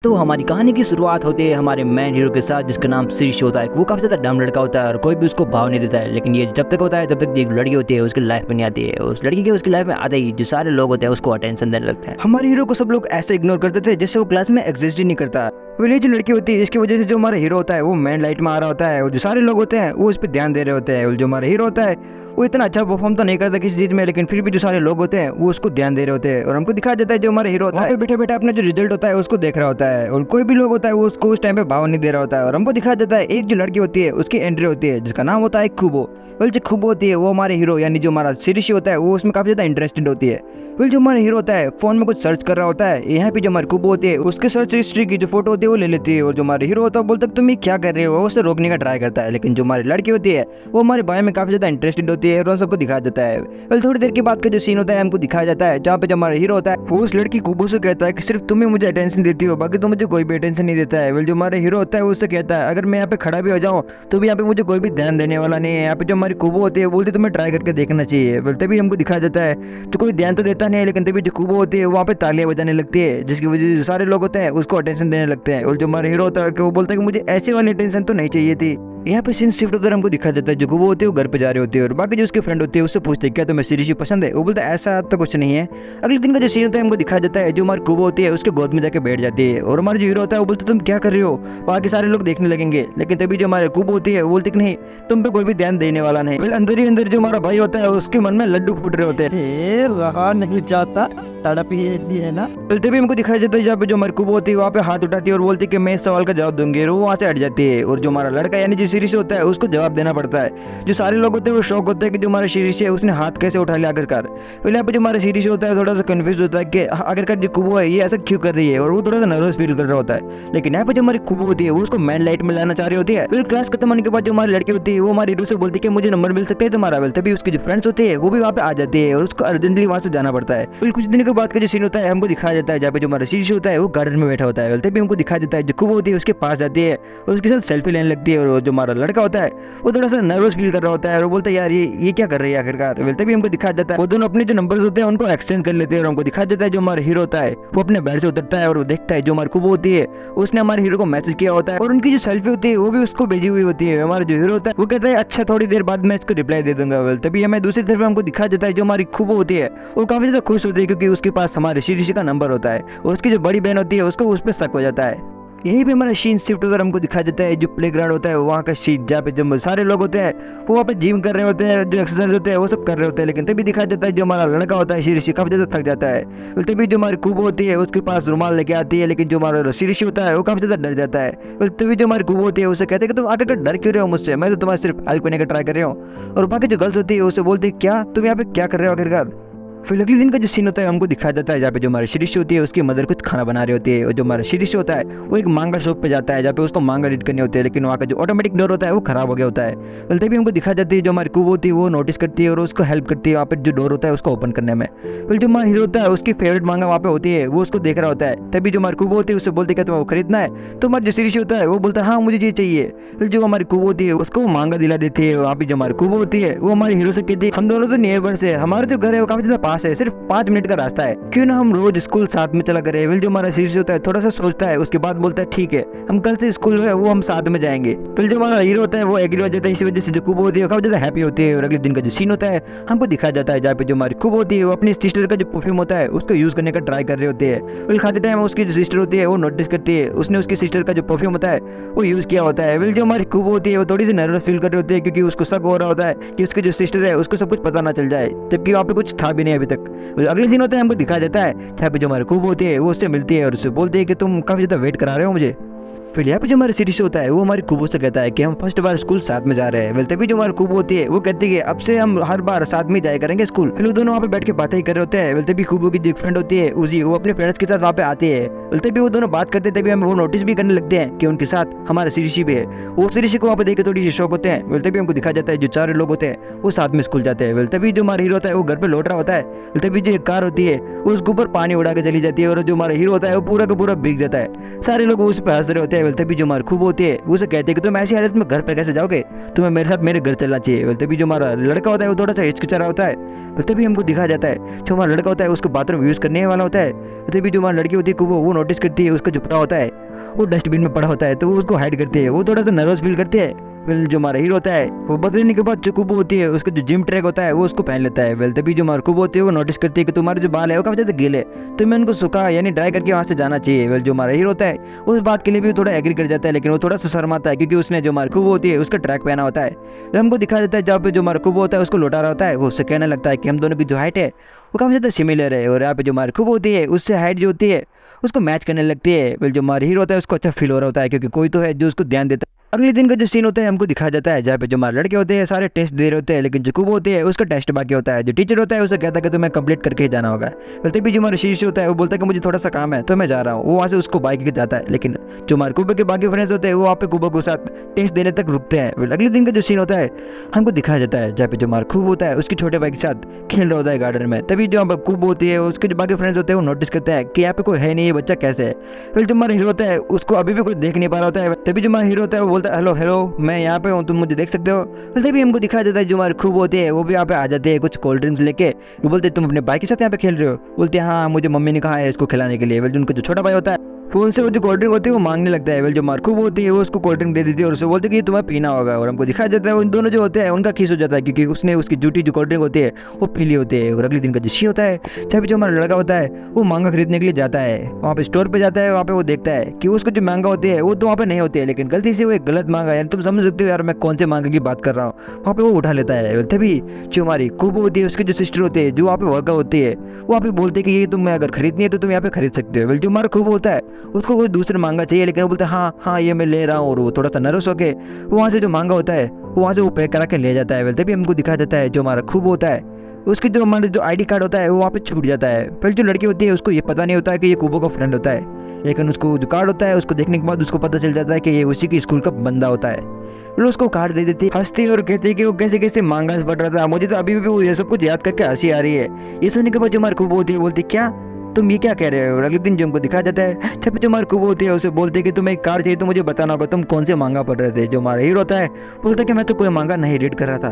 तो हमारी कहानी की शुरुआत होती है हमारे मेन हीरो के साथ, जिसका नाम शीर्ष होता है। वो काफ़ी ज़्यादा डम लड़का होता है और कोई भी उसको भाव नहीं देता है। लेकिन ये जब तक होता है तब तक एक लड़की होती है उसकी लाइफ में नहीं आती है। उस लड़की के उसकी लाइफ में आते ही जो सारे लोग होते हैं उसको अटेंशन देने लगते हैं। हमारे हीरो को सब लोग ऐसे इग्नोर करते थे जैसे वो क्लास में एग्जिस्ट ही नहीं करता। ये जो लड़की होती है इसकी वजह से जो हमारा हीरो होता है वो मेन लाइट में आ रहा होता है और जो सारे लोग होते हैं वो उस पर ध्यान दे रहे होते हैं। और जो हमारा हीरो होता है वो इतना अच्छा परफॉर्म तो नहीं करता किसी चीज में, लेकिन फिर भी जो सारे लोग होते हैं वो उसको ध्यान दे रहे होते हैं। और हमको दिखाया जाता है जो हमारा हीरो होता है बैठे बैठे अपना जो रिजल्ट होता है उसको देख रहा होता है और कोई भी लोग होता है वो उसको उस टाइम पे भाव नहीं दे रहा होता है। और हमको दिखाया जाता है एक जो लड़की होती है उसकी एंट्री होती है जिसका नाम होता है खुबो। जो खुबो होती है वो हमारे हीरो यानी जो हमारा शीर्षी होता है वो उसमें काफी ज्यादा इंटरेस्टेड होती है। जो हमारा हीरो होता है फोन में कुछ सर्च कर रहा होता है, यहाँ पे जो हमारी खुबो होती है उसके सर्च हिस्ट्री की जो फोटो होती है वो ले लेती है। और जो हमारे हीरो होता है बोलता है तुम ये क्या कर रहे हो, वो उसे रोकने का ट्राई करता है। लेकिन जो हमारी लड़की होती है वो हमारे बारे में काफी ज्यादा इंटरेस्टेड होती है और सबको दिखाया जाता है। थोड़ी देर के बाद का जो सीन होता है हमको दिखाया जाता है जहाँ पे जो हमारा हीरो होता है वो उस लड़की खुबो से कहता है कि सिर्फ तुम ही मुझे अटेंशन देती हो, बाकी तो मुझे कोई भी अटेंशन नहीं देता है। जो हमारे हीरो होता है वो उससे कहता है अगर मैं यहाँ पे खड़ा भी हो जाऊँ तो भी यहाँ पे मुझे कोई भी ध्यान देने वाला नहीं है। यहाँ पे जो हमारी खुबो होती है बोलती तुम्हें ट्राई करके देखना चाहिए। तभी हमको दिखाया जाता है तो कोई ध्यान तो देता नहीं है, लेकिन तभी जो खुबो होती है वहाँ पे तालियां बजाने लगती है जिसकी वजह से सारे लोग होते हैं उसको अटेंशन देने लगते हैं। और जो हमारा हीरो होता है कि वो बोलता है कि मुझे ऐसी वाली अटेंशन तो नहीं चाहिए थी। यहाँ पे सीन शिफ्ट होकर हमको दिखा जाता है जो खुबो होती है वो घर पे जा रही होती है और बाकी जो उसके फ्रेंड होती है उससे पूछते हैं क्या तुम्हें शीर्षी पसंद है। वो बोलता है ऐसा तो कुछ नहीं है। अगले दिन का जो सीन होता है हमको दिखा जाता है जो हमारी खुबो होती है उसके गोद में जाके बैठ जाती है और हमारा जो हीरो होता है वो बोलता है तुम क्या कर रहे हो, बाकी सारे लोग देखने लगेंगे। लेकिन तभी जो हमारे खुबो होती है वो बोलती कि नहीं तुम पे कोई भी ध्यान देने वाला नहीं। अंदर ही अंदर जो हमारा भाई होता है उसके मन में लड्डू फूट रहे होते हैं। रहा नहीं जाता, तड़प ही ऐसी है ना। तभी हमको दिखाया जाता है जहाँ पे जो हमारी खुबो होती है वहाँ पे हाथ उठाती है और बोलती है कि मैं इस सवाल का जवाब दूंगी और वो वहाँ से हट जाती है। और जो हमारा लड़का यानी जो शीर्ष होता है उसको जवाब देना पड़ता है। जो सारे लोग होते हैं वो शौक होता है कि जो हमारा शीर्ष है उसने हाथ कैसे उठा लिया आखिरकार। यहाँ पे जो हमारा शीर्ष होता है थोड़ा सा कंफ्यूज होता है कि आखिरकार जो खुबो है ये ऐसा क्यों कर रही है और वो थोड़ा सा नर्वस फील कर रहा होता है। लेकिन यहाँ पे जो हमारी खुबो होती है वो उसको मैन लाइट में लाना चाह रही होती है। फिर क्लास खत्म होने के बाद जो हमारी लड़की होती है वो हमारे हीरो से बोलती है कि मुझे नंबर मिल सकता है तुम्हारा। तभी उसकी जो फ्रेंड्स होते हैं वो भी वहाँ पे आ जाती है और उसको अर्जेंटली वहाँ से जाना पड़ता है। फिर कुछ दिन के बाद का जो सीन होता है हमको दिखाया जाता है जहाँ पे जो हमारा शीर्ष होता है वो गार्डन में बैठा होता है। तभी हमको दिखाया जाता है जो खुबो होती है उसके पास जाती है और उसके साथ सेल्फी लेने लगती है। और जो हमारा लड़का होता है वो थोड़ा सा नर्वस फील कर रहा होता है और बोलता है यार ये क्या कर रही है आखिरकार। तभी हमको दिखाया जाता है वो दोनों अपने जो नंबर्स होते हैं उनको एक्सचेंज कर लेते हैं। और हमको दिखाया जाता है जो हमारा हीरो होता है वो अपने बेड से उतरता है और वो देखता है जो हमारी खुबो होती है उसने हमारे हीरो को मैसेज किया होता है और उनकी जो सेल्फी होती है वो भी उसको भेजी हुई होती है। हमारा जो हीरो होता है वो कहता है अच्छा थोड़ी देर बाद मैं इसको रिप्लाई दे दूंगा। तभी हमें दूसरी तरफ हमको दिखाया जाता है जो हमारी खुबो होती है वो काफी ज्यादा खुश होती है क्योंकि उसके पास हमारे शीर्ष का नंबर होता है और उसकी जो बड़ी बहन होती है उसको उस पर शक हो जाता है। यही पे हमारा सीन शिफ्ट होकर हमको दिखा जाता है जो प्लेग्राउंड होता है वहाँ का सीन जहाँ पे जब सारे लोग होते हैं वो वहाँ पे जिम कर रहे होते हैं, जो एक्सरसाइज होते हैं वो सब कर रहे होते हैं। लेकिन तभी दिखाया जाता है जो हमारा लड़का होता है शीर्षी काफी ज्यादा थक जाता है। तभी जो हमारी खुबो होती है उसके पास रुमाल लेके आती है, लेकिन जो हमारा शीर्षी होता है वो काफी ज्यादा डर जाता है। तभी जो हमारी खुबो होती है उसे कहते हैं कि तुम आखिर डर क्यों रहे हो मुझसे, मैं तो तुम्हारे सिर्फ हेल्प करने का ट्राई कर रही हूँ। और बाकी जो गर्ल्स होती है उसे बोलती है क्या तुम यहाँ पे क्या कर रहे हो आखिरकार। फिर अगले दिन का जो सीन होता है हमको दिखाया जाता है जहाँ पे जो हमारी शीर्ष होती है उसकी मदर कुछ खाना बना रही होती है और जो हमारा शीर्ष होता है वो एक मांगा शॉप पे जाता है जहाँ पे उसको मांगा रीड करनी होती है, लेकिन वहाँ का जो ऑटोमेटिक डोर होता है वो खराब हो गया होता है। तभी हमको दिखाया जाती है जो हमारी खुबो होती है वो नोटिस करती है और उसको हेल्प करती है वहाँ पे जो डोर होता है उसको ओपन करने में। फिर जो हमारा हीरो होता है उसकी फेवरेट मांगा वहाँ पे होती है वो उसको देख रहा होता है। तभी जो हमारी खुबो होती है उससे बोलती है तुम्हें वो खरीदना है, तो हमारा जो शीर्ष होता है वो बोलता है हाँ मुझे ये चाहिए। फिर जो हमारी खुबो होती है उसको वो मांगा दिला देती है। वहाँ पे जो हमारी खुबो होती है वो हमारे हीरो से कहती है हम दोनों तो नेबर्स है, हमारा जो घर है वो काफी ज्यादा पास है, सिर्फ 5 मिनट का रास्ता है, क्यों ना हम रोज स्कूल साथ में चला करें। जो हमारा शीर्ष होता है थोड़ा सा सोचता है, उसके बाद बोलता है ठीक है हम कल से स्कूल है वो हम साथ में जाएंगे। फिर जो हमारा हीरो होता है वो एग्री हो जाता है। इसी वजह से जो खुबो होती है काफी ज्यादा हैप्पी होती है। और अगले दिन का जो सीन होता है हमको दिखाया जाता है जहाँ पे जो हमारी खुबो होती है वो अपनी सिस्टर का जो परफ्यूम होता है उसको यूज करने का ट्राई कर रही होती है। और खाते टाइम उसकी जो सिस्टर होती है वो नोटिस करती है उसने उसकी सिस्टर का जो परफ्यूम होता है वो यूज किया होता है। फिर जो हमारी खुबो होती है वो थोड़ी सी नर्वस फील कर रही होती है क्योंकि उसको शक हो रहा होता है कि उसकी जो सिस्टर है उसको सब कुछ पता ना चल जाए, जबकि वहाँ पे कुछ था भी नहीं अभी तक। अगले दिन होता है हमको दिखाया जाता है जहाँ पे जो हमारी खुबो होती है वो उससे मिलती है और उससे बोलती है कि तुम काफी ज्यादा वेट करा रहे हो मुझे। फिर यहाँ पे जो हमारा शीर्ष होता है वो हमारी खुबो से कहता है कि हम फर्स्ट बार स्कूल साथ में जा रहे हैं। तभी जो हमारी खुबो होती है वो कहती है अब से हम हर बार साथ में जाया करेंगे स्कूल। फिर वो दोनों वहाँ पे बैठ के बातें ही कर रहे होते हैं। तभी खुबो की जो फ्रेंड होती है उसी वो अपने फ्रेंड्स के साथ वहाँ पे आती है। तभी वो दोनों बात करते हैं, तभी हम वो नोटिस भी करने लगते हैं कि उनके साथ हमारा शीर्षी भी है। वो शीर्षी को वहाँ पे देख के थोड़ी सी शौक होते हैं। तभी हमको दिखा जाता है जो 4 लोग होते हैं वो साथ में स्कूल जाते हैं। तभी जो हमारा हीरो होता है वो घर पे लौट रहा होता है। तभी जो एक कार होती है वो उसके ऊपर पानी उड़ा के चली जाती है और जो हमारा हीरो होता है वो पूरा का पूरा भीग जाता है। सारे लोग उस पर हंस रहे होते हैं। तभी जो हमारी खुबो होती है उसे कहते हैं कि तुम ऐसी हालत में घर पे कैसे जाओगे, तुम्हें मेरे साथ मेरे घर चलना चाहिए। तभी जो हमारा लड़का होता है वो थोड़ा सा हिचकिचा रहा होता है। तभी हमको दिखाया जाता है जो हमारा लड़का होता है उसको बाथरूम यूज करने वाला होता है। तभी जो हमारी लड़की होती है कुबो, वो नोटिस करती है उसका जो कपड़ा होता है वो डस्टबिन में पड़ा होता है, तो वो उसको हाइड करती है। वो थोड़ा सा नर्वस फील करती है। वेल जो हमारा हीरो होता है वो बदलने के बाद जो कुबो होती है उसका जो जिम ट्रैक होता है वो उसको पहन लेता है। वेल तभी जो हमारा कुबो होती है वो नोटिस करती है कि तुम्हारे जो बाल है वो काफी ज्यादा गीले, तो मैं उनको सुखा यानी ड्राई करके वहाँ से जाना चाहिए। वेल जो हमारा हीरो होता है उस बात के लिए भी थोड़ा एग्री कर जाता है, लेकिन वो थोड़ा सा शर्माता है क्योंकि उसने जो हमारी कुबो होती है उसका ट्रैक पहना होता है। तो हमको दिखा देता है जहाँ पे जो हमारा कुबो होता है उसको लौटा रहा होता है, वो उससे कहने लगता है कि हम दोनों की जो हाइट है वो काफी ज्यादा सिमिलर है, और यहाँ पे जो हमारी कुबो होती है उससे हाइट जो होती है उसको मैच करने लगती है। वेल जो हमारा हीरो होता है उसको अच्छा फील हो रहा होता है क्योंकि कोई तो है जो उसको ध्यान देता है। अगले दिन का जो सीन होता है हमको दिखाया जाता है जहाँ पे जो हमारे लड़के होते हैं सारे टेस्ट दे रहे होते हैं, लेकिन जो कुबो होती है उसका टेस्ट बाकी होता है। जो टीचर होता है उसे कहता है कि तुम्हें कंप्लीट करके ही जाना होगा। तभी जो हमारा शीर्ष होता है वो बोलता है कि मुझे थोड़ा सा काम है तो मैं जा रहा हूँ। वो वहाँ से उसको बाइक के जाता है, लेकिन जो हमारे कुबो के बाकी फ्रेंड्स होते हैं वो वहाँ पे कुबो के साथ टेस्ट देने तक रुकते हैं। अगले दिन का जो सीन होता है हमको दिखाया जाता है जहाँ पे जो हमारा कुबो होता है उसके छोटे भाई के साथ खेल रहा होता है गार्डन में। तभी जो कुबो होती है उसके जो बाकी फ्रेंड्स होते हैं वो नोटिस करते हैं कि यहाँ पे कोई है नहीं, ये बच्चा कैसे है। फिर जो हमारा हीरो होता है उसको अभी भी कोई देख नहीं पा रहा होता है। तभी जो हमारा हीरो होता है वो बोलता है हेलो हेलो मैं यहाँ पे हूँ, तुम मुझे देख सकते हो। फिर तभी हमको दिखाया जाता है जो हमारे खूब होते हैं वो भी यहाँ पे आ जाते हैं कुछ कोल्ड ड्रिंक्स लेके। वो बोलते हैं तुम अपने भाई के साथ यहाँ पे खेल रहे हो? बोलते हैं हाँ मुझे मम्मी ने कहा है इसको खिलाने के लिए। वेल उनका जो छोटा भाई होता है वो उनसे वो जो कोल्ड ड्रिंक होती है वो मांगने लगता है। वेल जो मार्कूब होती है वो उसको कोल्ड ड्रिंक दे देती है और उसे बोलती है कि ये तुम्हें पीना होगा। और हमको दिखाया जाता है उन दोनों जो होते हैं उनका खीस हो जाता है क्योंकि उसने उसकी जूठी जो कोल्ड ड्रिंक होती है वो पी ली होती है। और अगले दिन का जो सीन होता है जब जो हमारा लड़का होता है वो मांगा खरीदने के लिए जाता है, वहाँ पे स्टोर पे जाता है। वहाँ पे वो देखता है कि उसको जो मांगा होती है वो तो वहाँ पे नहीं होती है, लेकिन गलती से वो एक गलत मांगा है। तुम समझ सकते हो यार मैं कौन से मांगा की बात कर रहा हूँ। वहाँ पे वो उठा लेता है। तभी जो हमारी कुबो होती है उसकी जो सिस्टर होती है जो वहाँ पे वर्कर होती है वो वहाँ पे बोलते हैं कि ये तुम्हें अगर खरीदनी है तो तुम यहाँ पे खरीद सकते हो। जो हमारा कुबो होता है उसको कोई दूसरा मांगा चाहिए, लेकिन वो बोलता है हाँ ये मैं ले रहा हूँ। और वो थोड़ा सा नर्वस होके वो वहाँ से जो मांगा होता है वो वहाँ से वो पैक करा के ले जाता है। तभी हमको दिखाया जाता है जो हमारा खूब होता है उसके जो हमारा जो आईडी कार्ड होता है वो वहाँ पे छूट जाता है। फिर जो लड़की होती है उसको ये पता नहीं होता है कि ये कुबो का फ्रेंड होता है, लेकिन उसको जो कार्ड होता है उसको देखने के बाद उसको पता चल जाता है कि ये उसी की स्कूल का बंदा होता है। फिर उसको कार्ड दे देती है, हंसती और कहती है कि वो कैसे कैसे मांगा पढ़ रहा था। मुझे तो अभी भी वो ये सब कुछ याद करके हंसी आ रही है। ये सुनने के बाद जो हमारी खूब होती है बोलती क्या तुम ये क्या कह रहे हो। और अगले दिन जो हमको दिखाया जाता है जब जो हमारे कुबो होती है उसे बोलते हैं कि तुम्हें एक कार चाहिए तो मुझे बताना होगा तुम कौन से मांगा पढ़ रहे थे। जो हमारा हीरो होता है बोलता है कि मैं तो कोई मांगा नहीं रीड कर रहा था।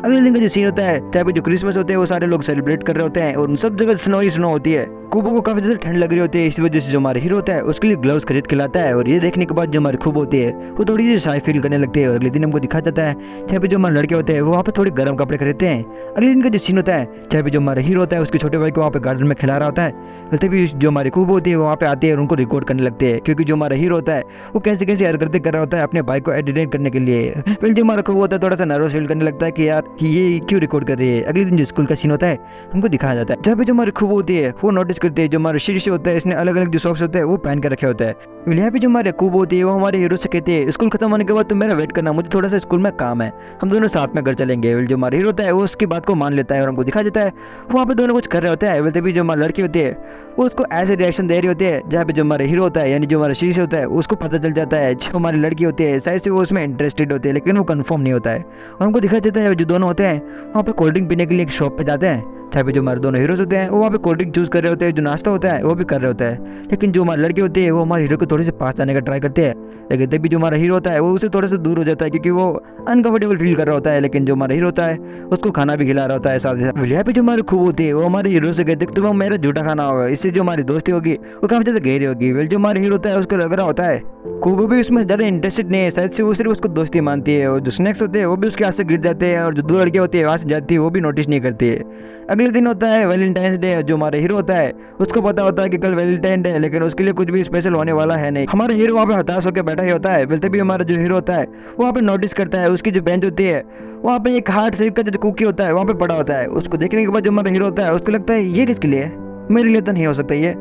अगले दिन का जो सीन होता है चाहे जो क्रिसमस होते हैं वो सारे लोग सेलिब्रेट कर रहे होते हैं और उन सब जगह स्नो ही स्नो होती है। कुबो को काफी ज्यादा ठंड लग रही होती है, इस वजह से जो हमारा हीरो होता है उसके लिए ग्लव्स खरीद के लाता है। और ये देखने के बाद जो हमारी खूब होती है वो थोड़ी सी शाय फील करने लगती है। और अगले दिन हमको दिखा जाता है चाहे भी जो हमारे लड़के होते हैं वो वहाँ पे थोड़े गर्म कपड़े खरीदते हैं। अगले दिन का जो सीन होता है चाहे भी जो हमारा हीरो होता है उसके छोटे भाई को वहाँ पे गार्डन में खिला रहा होता है। तभी जो हमारी खूब होती है वो वहाँ पे आती है और उनको रिकॉर्ड करने लगते हैं क्योंकि जो हमारा हीरो होता है वो कैसे कैसे हरकतें कर रहा होता है अपने भाई को एडिटेट करने के लिए। फिर जो हमारा खूब होता है थोड़ा सा नर्वस फील करने लगता है कि यार ये क्यों रिकॉर्ड कर रही है। अगले दिन जो स्कूल का सीन होता है हमको दिखाया जाता है जहाँ पे जो हमारी खूब होती है वो नोटिस करते हैं जो हमारा शीर्ष होता है इसने अलग अलग जो सॉक्स होते हैं वो पहन के रखे होते हैं। यहाँ पे जो हमारे खूब होती है वो हमारे हीरो से कहते हैं स्कूल खत्म होने के बाद तुम मेरा वेट करना, मुझे थोड़ा सा स्कूल में काम है, हम दोनों साथ में घर चलेंगे। जो हमारा हीरो होता है वो उसकी बात को मान लेता है और हमको दिखा जाता है वहाँ पे दोनों कुछ कर रहे होते हैं। तभी जो हमारी लड़की होती है वो उसको ऐसे रिएक्शन दे रही होती है जहाँ पे जो हमारा हीरो होता है यानी जो हमारा शीर्ष होता है उसको पता चल जाता है जो हमारी लड़की होती है शायद से वो उसमें इंटरेस्टेड होती है, लेकिन वो कंफर्म नहीं होता है। और हमको दिखा जाता है जो दोनों होते हैं वहाँ पे कोल्ड ड्रिंक पीने के लिए एक शॉप पे जाते हैं जहाँ पे जो हमारे दोनों हीरोज होते हैं वो वहाँ पे कोल्ड ड्रिंक चूज कर रहे होते हैं, जो नाश्ता होता है वो भी कर रहे होते हैं। लेकिन जो हमारी लड़की होती है वो हमारे हीरो को थोड़ी से पास जाने का ट्राई करते हैं, लेकिन तभी जो हमारा हीरो होता है वो उससे थोड़ा सा दूर हो जाता है क्योंकि वो अनकंफर्टेबल फील कर रहा होता है। लेकिन जो हमारा हीरो होता है उसको खाना भी खिला रहा होता है साथ ही साथ। यहाँ पे जो हमारी खूब होती है वो हमारे हीरो से कहते हैं तुम्हें मेरा झूठा खाना होगा, इससे जो हमारी दोस्ती होगी वो काफी ज्यादा गहरी होगी। जो हमारा हीरो होता है उसको लग रहा होता है खूब भी उसमें ज्यादा इंटरेस्टेड नहीं है, शायद से वो सिर्फ उसको दोस्ती मानती है। और जो स्नैक्स होते हैं वो भी उसके हाथ से गिर जाते हैं और जो दो लड़कियां होती है वहां से जाती है वो भी नोटिस नहीं करती है। अगले दिन होता है वैलेंटाइंस डे। जो हमारा हीरो होता है उसको पता होता है कि कल वैलेंटाइन डे है, लेकिन उसके लिए कुछ भी स्पेशल होने वाला है नहीं। हमारा हीरो वहाँ पे हताश होकर बैठा ही होता है। तभी हमारा जो हीरो होता है वहाँ पे नोटिस करता है उसकी जो बेंच होती है वहाँ पे एक हार्ट शेप का जो कुकी होता है वहाँ पे पड़ा होता है। उसको देखने के बाद जो हमारा हीरो होता है उसको लगता है ये किसके लिए, मेरे लिए तो नहीं हो सकता ये।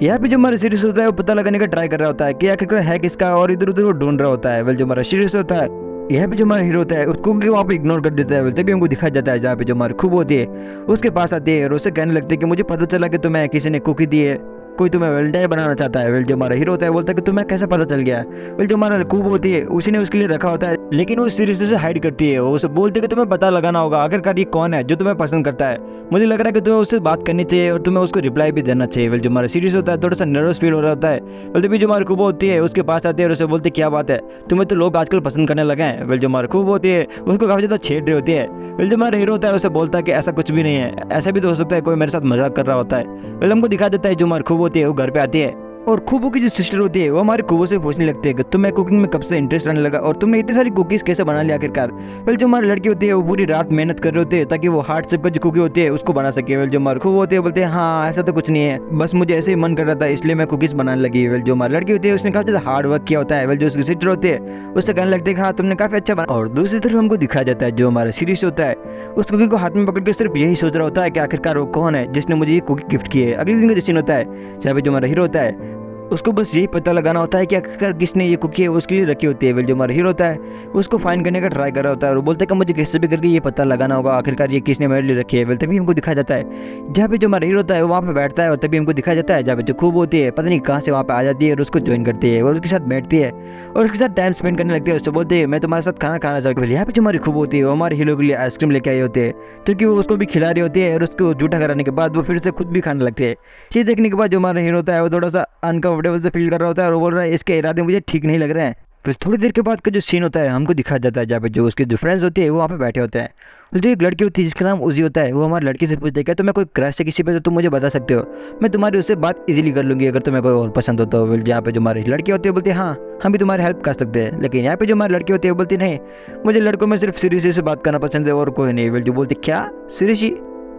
यहाँ पे जो हमारा सीरीज होता है वो पता लगाने का ट्राई कर रहा होता है कि आखिर है किसका, और इधर उधर वो ढूंढ रहा होता है। जो हमारा सीरीज होता है यहाँ पे जो हमारा हीरो होता है उसको वहाँ पे इग्नोर कर देता है। तभी हमको दिखाया जाता है जहाँ पे जो हमारी खूब होती है उसके पास आती है और उससे कहने लगती है कि मुझे पता चला कि तुम्हें किसी ने कुकी दी है, कोई तुम्हें वैलेंटाइन बनाना चाहता है। जो हमारा हीरो होता है बोलता है कि तुम्हें कैसे पता चल गया। जो हमारा खूब होती है उसी ने उसके लिए रखा होता है, लेकिन वो सीरीज से हाइड करती है। वो उसे बोलती है कि तुम्हें पता लगाना होगा आखिरकार ये कौन है जो तुम्हें पसंद करता है। मुझे लग रहा है कि तुम्हें उससे बात करनी चाहिए और तुम्हें उसको रिप्लाई भी देना चाहिए। जो हमारा सीरीज होता है थोड़ा सा नर्वस फील हो रहा होता है। तभी जो हमारी खूब होती है उसके पास आती है और उसे बोलती है क्या बात है, तुम्हें तो लोग आजकल पसंद करने लगे हैं। जो हमारी खूब होती है उसको काफी ज्यादा छेड़ रही होती है। वेल जो हमारा हीरो होता है उसे बोलता है कि ऐसा कुछ भी नहीं है, ऐसा भी तो हो सकता है कोई मेरे साथ मजाक कर रहा होता है। वेल हमको दिखा देता है जो हमारी खूब होती है वो घर पे आती है और खूबो की जो सिस्टर होती है वो हमारे खूबो से पूछने लगती है कि तुम्हें कुकिंग में कब से इंटरेस्ट आने लगा और तुमने इतनी सारी कुकीज़ कैसे बना लिया आखिरकार। वेल जो हमारी लड़की होती है वो पूरी रात मेहनत कर रहे होते हैं ताकि वो हार्ट शेप का जो कुकी होती है उसको बना सके। वेल जो हमारे खूब होती है बोलते हैं हाँ ऐसा तो कुछ नहीं है, बस मुझे ऐसे ही मन कर रहा था इसलिए मैं कुकीज़ बनाने लगी। वेल जो हमारी लड़की होती है उसने काफ़ी ज़्यादा हार्ड वर्क किया होता है। वेल जो उसकी सिस्टर होती है उससे कहने लगते हैं कि हाँ तुमने काफ़ी अच्छा बना। और दूसरी तरफ हमको दिखाया जाता है जो हमारा सीरीज होता है उस कुकी को हाथ में पकड़ के सिर्फ यही सोच रहा होता है कि आखिरकार वो कौन है जिसने मुझे ये कुकी गिफ्ट की है। अगले दिन का जो सीन होता है जहाँ पे जो हमारा हीरो होता है उसको बस यही पता लगाना होता है कि आखिरकार किसने ये कुकी है उसके लिए रखी होती है। वेल जो हमारा हीरो होता है उसको फाइंड करने का ट्राई कर रहा होता है और वो बोलता है कि मुझे कैसे भी करके ये पता लगाना होगा आखिरकार ये किसने मेरे लिए रखी है। वेल तभी हमको दिखाया जाता है जहाँ पे जो हमारा हीरो होता है वो वहाँ पे बैठता है और तभी हमको दिखाया जाता है जहाँ पे जो खूब होती है पता नहीं कहाँ से वहाँ पे आ जाती है और उसको ज्वाइन करती है और उसके साथ बैठती है और उसके साथ टाइम स्पेंड करने लगती है। उससे बोलते हैं मैं तुम्हारे साथ खाना खाना चाहूँगी। यहाँ पे जो हमारी खूब होती है वो हमारे हीरो के लिए आइसक्रीम लेके आई होती है क्योंकि वो उसको भी खिला रही होती है और उसको झूठा कराने के बाद वो फिर से खुद भी खाने लगती है। ये देखने के बाद जो हमारा हीरो होता है वो थोड़ा सा अनकंफर्टेबल से फील कर रहा होता है और वो बोल रहा है इसके इरादे मुझे ठीक नहीं लग रहे हैं। फिर थोड़ी देर के बाद का जो सीन होता है हमको दिखाया जाता है जहाँ पे जो उसके जो फ्रेंड्स होते हैं वो वहाँ पे बैठे होते हैं। जो एक लड़की होती है जिसका नाम उजी होता है वो हमारी लड़की से पूछते हैं क्या तुम्हें कोई क्रश है किसी पे तो तुम मुझे बता सकते हो, मैं तुम्हारी उससे बात इजीली कर लूँगी अगर तुम्हें कोई और पसंद हो तो। जहाँ पे जो हमारी लड़की होती है बोलती है हाँ हम भी तुम्हारी हेल्प कर सकते हैं। लेकिन यहाँ पे जो हमारी लड़की होती है वो बोलती नहीं मुझे लड़कों में सिर्फ सीरीसी से बात करना पसंद है और कोई नहीं। वेल जो बोलती क्या सीरीसी।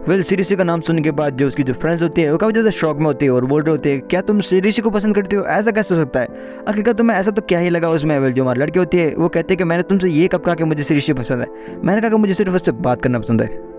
वेल सीरीसी का नाम सुनने के बाद जो उसकी जो फ्रेंड्स होती है वो काफ़ी ज़्यादा शौक में होती है और बोल रहे होते हैं क्या तुम सीरीसी को पसंद करते हो, ऐसा कैसे हो सकता है, आखिरकार तुम्हें ऐसा तो क्या ही लगा उसमें। वेल जो हमारी लड़की होती है वो कहते हैं कि मैंने तुमसे ये कब कहा कि मुझे सीरीसी पसंद है, मैंने कहा कि मुझे सिर्फ उससे बात करना पसंद है।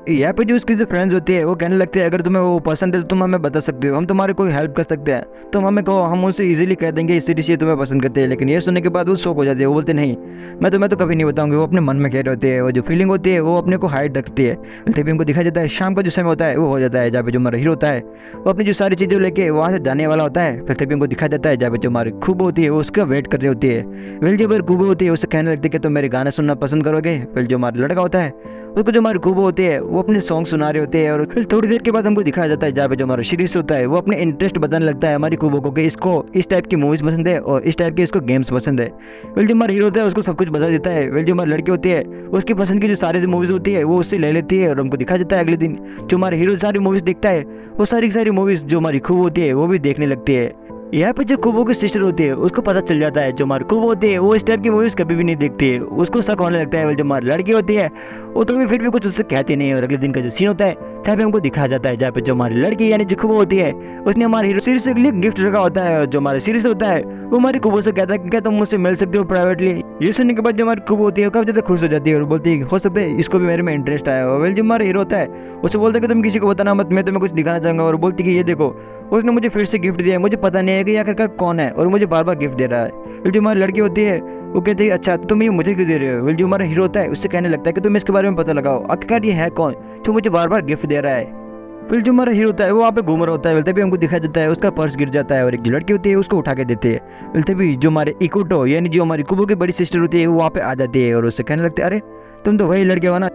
यहाँ पे जो उसकी जो फ्रेंड्स होती है वो कहने लगते हैं अगर तुम्हें वो पसंद है तो तुम हमें बता सकते हो, हम तुम्हारी कोई हेल्प कर सकते हैं, तुम हमें कहो हम उनसे इजीली कह देंगे इस सीरीज ये तुम्हें पसंद करते हैं। लेकिन ये सुनने के बाद वो शौक हो जाती है, वो बोलते नहीं मैं तुम्हें तो कभी नहीं बताऊंगी। वो अपने मन में कह रहे होते हैं, वो जो फीलिंग होती है वो अपने को हाइड रखती है। तभी हमको दिखा जाता है शाम का जो समय होता है वो हो जाता है जहाँ पे जो हमारा हीरो होता है वो अपनी जो सारी चीज़ें लेके वहाँ से जाने वाला होता है। फिर तभी हमको दिखा जाता है जहाँ पे जो हमारी खूब होती है वो उसका वेट कर रही होती है। वेल जो हमारी खूब होती है उससे कहने लगती है कि तुम मेरे गाने सुनना पसंद करोगे। फिर जो हमारा लड़का होता है उसको जो हमारी खूब होती है वो अपने सॉन्ग सुना रहे होते हैं और फिर थोड़ी देर के बाद हमको दिखाया जाता है जहाँ पे जो हमारा सीरीज होता है वो अपने इंटरेस्ट बताने लगता है हमारी खूबों को कि इसको इस टाइप की मूवीज़ पसंद है और इस टाइप के इसको गेम्स पसंद है। वेल जो हमारा हीरो होता है उसको सब कुछ बता देता है। वेल जो हमारी लड़की होती है उसकी पसंद की जो सारी मूवीज़ होती है वो उससे ले लेती है और हमको दिखा जाता है अगले दिन जो हमारा हीरो सारी मूवीज़ देखता है वो सारी की सारी मूवीज़ जो हमारी खूब होती है वो भी देखने लगती है। यहाँ पे जो खूबो की सिस्टर होती है उसको पता चल जाता है जो हमारी खूब होती है वो इस टाइप की मूवीज़ कभी भी नहीं देखती है, उसको शक होने लगता है। जो हमारी लड़की होती है वो तो भी फिर भी कुछ उससे कहती नहीं है। और अगले दिन का जो सीन होता है जहाँ पे हमको दिखाया जाता है जहाँ पे जो हमारी लड़की यानी जो खूबो होती है उसने हमारे हीरो सीरीज के लिए गिफ्ट रखा होता है और जो हमारा सीरीज होता है वो हमारी खूबो से कहता है कि क्या तुम मुझसे मिल सकते हो प्राइवेटली। ये सुनने के बाद जो हमारी खूब होती है काफ़ी ज़्यादा खुश हो जाती है और बोलती है हो सकता है इसको भी मेरे में इंटरेस्ट आया हो। वेल जो हमारा हीरो होता है उसे बोलता है कि तुम किसी को बताना मत, मैं तुम्हें कुछ दिखाना चाहूँगा। और बोलती कि ये देखो उसने मुझे फिर से गिफ्ट दिया है, मुझे पता नहीं है कि आखिरकार कौन है और मुझे बार बार गिफ्ट दे रहा है। वेल जो हमारी लड़की होती है वो कहती है अच्छा तुम ये मुझे क्यों दे रहे हो। वेल जो हमारा हीरो होता है उससे कहने लगता है कि तुम इसके बारे में पता लगाओ आखिरकार ये है कौन जो मुझे बार बार गिफ्ट दे रहा है। फिर जो हमारा हीरो होता है वो वहाँ पे घूम रहा होता है। तभी हमको दिखाया जाता है उसका पर्स गिर जाता है और एक जो लड़की होती है उसको उठा के देते हैं। तभी जो हमारे इकोटो यानी जो हमारी कुबो की बड़ी सिस्टर होती है वो वहाँ पे आ जाती है और उससे कहने लगते हैं अरे तुम तो वही लड़के हो ना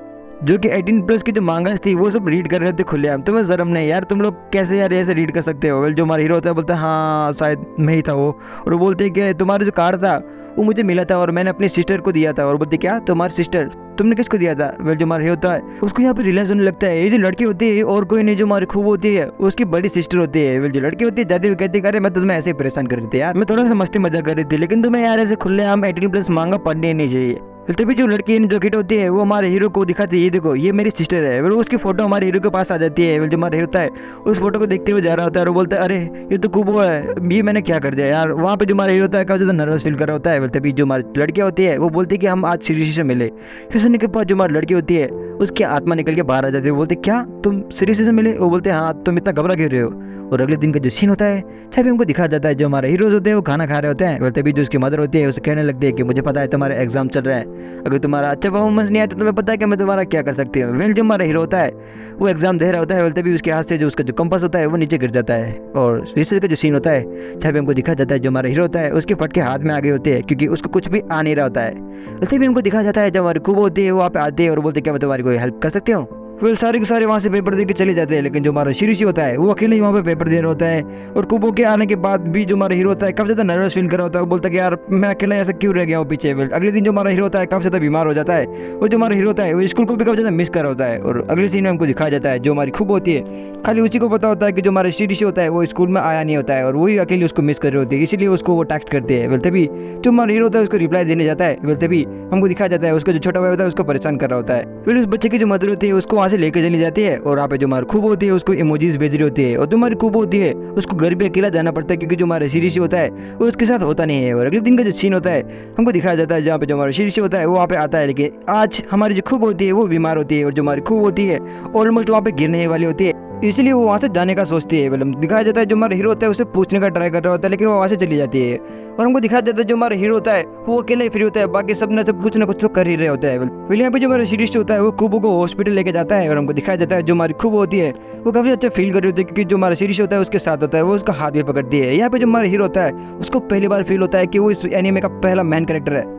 जो कि 18+ की जो मांगा थी वो सब रीड कर रहे थे खुलेआम, तुम्हें शर्म नहीं यार, तुम लोग कैसे यार ऐसे रीड कर सकते हो। वेल जो हमारा हीरो होता है बोलता है हाँ शायद मैं ही था वो। और वो बोलते हैं कि तुम्हारा जो कार्ड था वो मुझे मिला था और मैंने अपनी सिस्टर को दिया था। और बोलते क्या तुम्हारी सिस्टर, तुमने किसको दिया था। वेल जो हमारा होता है उसको यहाँ पे रियलाइज होने लगता है ये जो लड़की होती है और कोई नहीं जो हमारी खूब होती है उसकी बड़ी सिस्टर होती है। वेल जो लड़की होती है जाती हुई कहती है अरे मैं तो तुम्हें ऐसे ही परेशान कर रही थी यार, मैं थोड़ा सा मस्ती मजाक कर रही थी, लेकिन तुम्हें यार ऐसे खुले आम 18+ मांगा पढ़नी नहीं चाहिए। तभी जो लड़की जो किट होती है वो हमारे हीरो को दिखाती है ये देखो ये मेरी सिस्टर है। वो उसकी फोटो हमारे हीरो के पास आ जाती है। जो हमारा हीरो होता है उस फोटो को देखते हुए जा रहा होता है और बोलता है अरे ये तो कुबो है, ये मैंने क्या कर दिया यार। वहाँ पे जो हमारा हीरो होता है काफ़ी ज़्यादा नर्वस फील कर रहा होता है। तभी जो हमारी लड़कियाँ होती है वो बोलती है कि हम आज सीरीज से मिले। फिर सुनने के बाद जो हमारी लड़की होती है उसकी आत्मा निकल के बाहर आ जाती है। वो बोलते क्या तुम सीरीज से मिले। वो बोलते हाँ तुम इतना घबरा क्यों रहे हो। और अगले दिन का जो सीन होता है तभी हमको दिखा जाता है जो हमारे हीरोज होते हैं वो खाना खा रहे होते हैं। तभी जो उसकी मदर होती है उसे कहने लगती है कि मुझे पता है तुम्हारे एग्जाम चल रहे हैं, अगर तुम्हारा अच्छा परफॉर्मेंस नहीं आया तो तुम्हें पता है कि मैं तुम्हारा क्या कर सकती हूँ। वेल जो हमारा हीरो होता है वो एग्जाम दे रहा होता है। तभी उसके हाथ से जो उसका जो कंपास होता है वो नीचे गिर जाता है। और रिसर्च का जो सीन होता है तभी हमको दिखा जाता है जो हमारा हीरो होता है उसके फटके हाथ में आ गए होते हैं क्योंकि उसको कुछ भी आ नहीं रहा होता है। तभी हमको दिखा जाता है जब हमारी खूब होती है वो वहाँ पे आती है और बोलते क्या मैं तुम्हारी कोई हेल्प कर सकती हूँ। फिर सारे के सारे वहाँ से पेपर दे के चले जाते हैं, लेकिन जो हमारा शिरीषी होता है वो अकेले ही वहाँ पे पेपर दे रहा होता है। और कुबो के आने के बाद भी जो हमारा हीरो होता है काफी ज्यादा नर्वस फील कर रहा होता है। वो बोलता है कि यार मैं अकेला ऐसा क्यों रह गया हूँ पीछे। अगले दिन जो हमारा हीरो होता है काफी ज्यादा बीमार हो जाता है, और जो हमारा हीरो होता है वो स्कूल को भी काफी ज्यादा मिस कर रहा होता है। और अगले सीन में हमको दिखाया जाता है जो हमारी खूब होती है, खाली उसी को पता होता है कि जो हमारा शिरीषी होता है वो स्कूल में आया नहीं होता है, और वही अकेले उसको मिस कर रही होती है, इसीलिए उसको वो टेक्स्ट करते हैं। बोलते भी जो हमारा हीरो होता है उसको रिप्लाई देने जाता है। बोलते भी हमको दिखाया जाता है उसका जो छोटा भाई होता है उसको परेशान कर रहा होता है। फिर उस बच्चे की जो मदर होती है उसको वहाँ से लेकर चली जाती है, और वहाँ पे जो हमारी खूब होती है उसको इमोजीज भेज रही होती है। और जो हमारी खूब होती है उसको घर भी अकेला जाना पड़ता है, क्योंकि जो हमारा शिरीषी होता है वो उसके साथ होता नहीं है। और अगले दिन का जो सीन होता है हमको दिखाया जाता है जहाँ पे जो हमारा शिरीषी होता है वो वहाँ पे आता है, लेकिन आज हमारी जो खूब होती है वो बीमार होती है, और जो हमारी खूब होती है ऑलमोस्ट वहाँ पे गिरने वाली होती है, इसलिए वो वहाँ से जाने का सोचती है। मतलब दिखाया जाता है जो हमारा हीरो होता है उसे पूछने का ट्राई कर रहा होता है, लेकिन वो वहाँ से चली जाती है। और हमको दिखाया जाता है जो हमारा हीरो होता है वो अकेले ही फ्री होता है, बाकी सब ने सब कुछ ना कुछ तो कर ही रहे होते हैं। फिर यहाँ पे जो हमारा शिरीष होता है वो कुबो को हॉस्पिटल लेके जाता है, और हमको दिखाया जाता है जो हमारी खूब होती है वो काफी अच्छा फील कर रही होती है, क्योंकि जो हमारा शिरीष होता है उसके साथ होता है, वो उसका हाथ भी पकड़ती है। यहाँ पे जो हमारा हीरो होता है उसको पहली बार फील होता है कि वो इस एनीमे का पहला मेन कैरेक्टर है।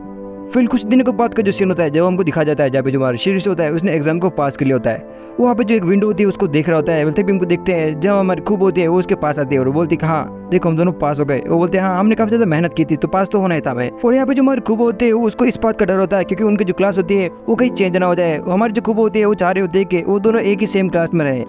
फिर कुछ दिनों के बाद का जो सीन होता है जब हमको दिखाया जाता है जहाँ पे जो हमारा शिरीष होता है उसने एग्जाम को पास कर लिया होता है, वहाँ पे जो एक विंडो होती है उसको देख रहा होता है। बोलते भी हमको देखते हैं जब हमारी खूब होती है वो उसके पास आती है, और बोलती है हाँ देखो हम दोनों पास हो गए। वो बोलते हैं हाँ हमने काफी ज्यादा मेहनत की थी तो पास तो होना ही था हमें। और यहाँ पे जो हमारी खूब होती है उसको इस बात का डर होता है क्योंकि उनकी जो क्लास होती है वो कहीं चेंज ना हो जाए। हमारी जो खूब होती है वो चाह रही होती है कि वो दोनों एक ही सेम क्लास में रहे।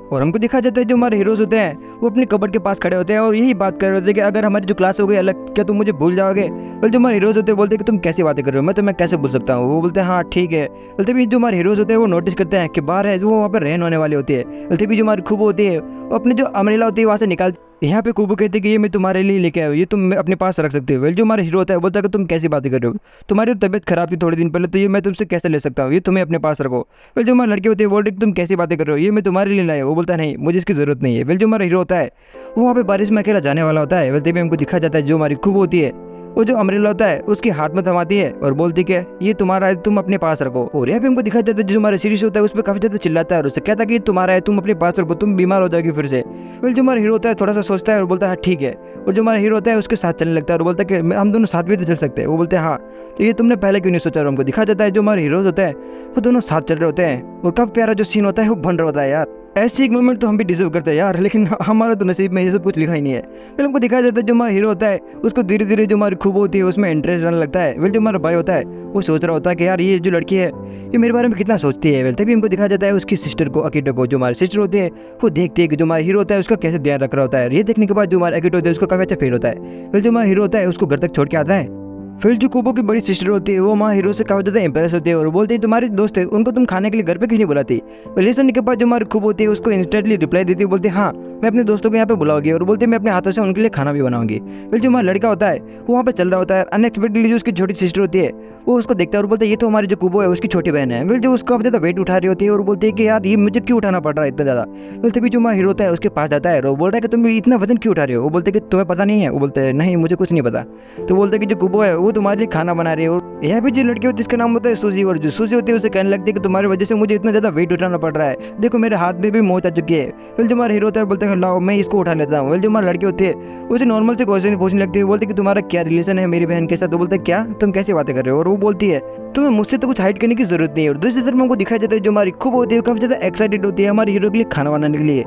और हमको दिखा जाता है जो हमारे हीरोज होते हैं वो अपने कबर्ड के पास खड़े होते हैं और यही बात कर रहे होते हैं कि अगर हमारी जो क्लास हो गई अलग क्या तुम मुझे भूल जाओगे। बोल जो हमारे हीरोज होते हैं बोलते हैं कि तुम कैसी बातें कर रहे हो, मैं तुम्हें कैसे भूल सकता हूँ। वो बोलते हैं हाँ ठीक है। बोलते भी जो हमारे हीरोज होते हैं वो नोटिस करते हैं कि बाहर है वो वहाँ पर रहन होने वाली होती है। बोलते भी जो हमारी खूब होती है वो अपने जो अमरेला होती है वहाँ से निकाल, यहाँ पे खूबू कहते हैं कि ये मैं तुम्हारे लिए लेके आया हूँ, ये तुम अपने पास रख सकते हो। वेल जो हमारा हीरो होता है बोलता है कि तुम कैसी बातें कर रहे हो, तुम्हारी तबियत खराब थी थोड़े दिन पहले तो ये मैं तुमसे कैसे ले सकता हूँ, ये तुम्हें अपने पास रखो। वेल जो हमारे लड़के होते हैं बोल रहे तुम कैसी बातें कर रहे हो, ये मैं तुम्हारे लिए लाया। वो बोलता है नहीं मुझे इसकी जरूरत नहीं है। वेल जो हमारा हीरो होता है वो वहाँ पे बारिश में अकेला जाने वाला होता है। वेल तभी हमको दिखा जाता है जो हमारी खूब होती है वो जो अमरेला होता है उसके हाथ में थमाती है और बोलती है ये तुम्हारा है तुम अपने पास रखो। और यहाँ पे हमको दिखा जाता है जो हमारा सीरीज होता है उस पर काफी ज्यादा चिल्लाता है और उससे कहता है कि तुम्हारा है तुम अपने पास रखो, तुम बीमार हो जाओगी फिर से। फिर जो हमारा हीरो होता है थोड़ा सा सोचता है और बोलता है ठीक है। और जो हमारा हीरो होता है उसके साथ चलने लगता है और बोलता है कि हम दोनों साथ भी तो चल सकते हैं। वो बोलते हैं हाँ तो ये तुमने पहले क्यों नहीं सोचा। और हमको दिखा जाता है जो हमारे हीरोज होते हैं वो दोनों साथ चल रहे होते हैं और काफी प्यारा जो सीन होता है वो बन रहा होता है। यार ऐसी एक मोमेंट तो हम भी डिजर्व करते हैं यार, लेकिन हमारा तो नसीब में ये सब कुछ लिखा ही नहीं है। फिर हमको दिखाया जाता है जो हमारा हीरो होता है उसको धीरे धीरे जो हमारी खूब होती है उसमें इंटरेस्ट आने लगता है। वेल जो हमारा भाई होता है वो सोच रहा होता है कि यार ये जो लड़की है ये मेरे बारे में कितना सोचती है। वेल तभी हमको दिखाया जाता है उसकी सिस्टर को अकीटो को, जो हमारी सिस्टर होती है वो देखती है कि जो हमारा हीरो होता है उसका कैसे ध्यान रख रहा होता है। ये देखने के बाद जो हमारा अकीटो होता है उसको काफी अच्छा फील होता है। वेल जो हमारा हीरो होता है उसको घर तक छोड़ के आता है। फिर जो कुबो की बड़ी सिस्टर होती है वो माँ हीरो से काफी ज्यादा इंप्रेस होती है और बोलती है तुम्हारी दोस्त है उनको तुम खाने के लिए घर पे क्यों नहीं बुलाती। पहले सुनने के बाद जो हमारी खूब होती है उसको इंस्टेंटली रिप्लाई देती है, बोलती है हाँ मैं अपने दोस्तों को यहाँ पे बुलाऊंगी और बोलती है मैं अपने हाथों से उनके लिए खाना भी बनाऊंगी। फिर जो हमारा लड़का होता है वो वहाँ पे चल रहा होता है, अनएक्सपेक्टेडली जो उसकी छोटी सिस्टर होती है वो उसको देखता है और बोलता है ये तो हमारी जो कुबो है उसकी छोटी बहन है। फिर जो उसको अब ज्यादा वेट उठा रही होती है और बोलती है कि यार ये मुझे क्यों उठाना पड़ रहा है इतना ज्यादा। फिर तभी जो हमारा हीरो होता है उसके पास जाता है और वो बोलता है कि तुम इतना वजन क्यों उठा रहे हो। वो बोलते हैं कि तुम्हें पता नहीं है। वो बोलते हैं नहीं मुझे कुछ नहीं पता। तो बोलते हैं कि जो कुबो है वो तुम्हारे लिए खाना बना रही है। और यहाँ पे जो लड़की होती है जिसका नाम होता है सूजी, और जो सूजी होती है उसे कहने लगती है कि तुम्हारी वजह से मुझे इतना ज्यादा वेट उठाना पड़ रहा है, देखो मेरे हाथ में भी मोच आ चुकी है। फिर जो हमारा हीरो होता है बोलते हैं लाओ मैं इसको उठा लेता हूँ। जो हमारी लड़की होती है उसे नॉर्मल से क्वेश्चन पूछने लगती है, बोलती है कि तुम्हारा क्या रिलेशन है मेरी बहन के साथ। तो बोलते हैं क्या तुम कैसे बातें कर रहे हो। और वो बोलती है तुम्हें मुझसे तो कुछ हाइड करने की जरूरत नहीं है। और दूसरी तरफ हमको दिखाया जाता है जो हमारी खूब होती है काफी ज्यादा एक्साइटेड होती है हमारे हीरो के लिए खाना बनाने के लिए।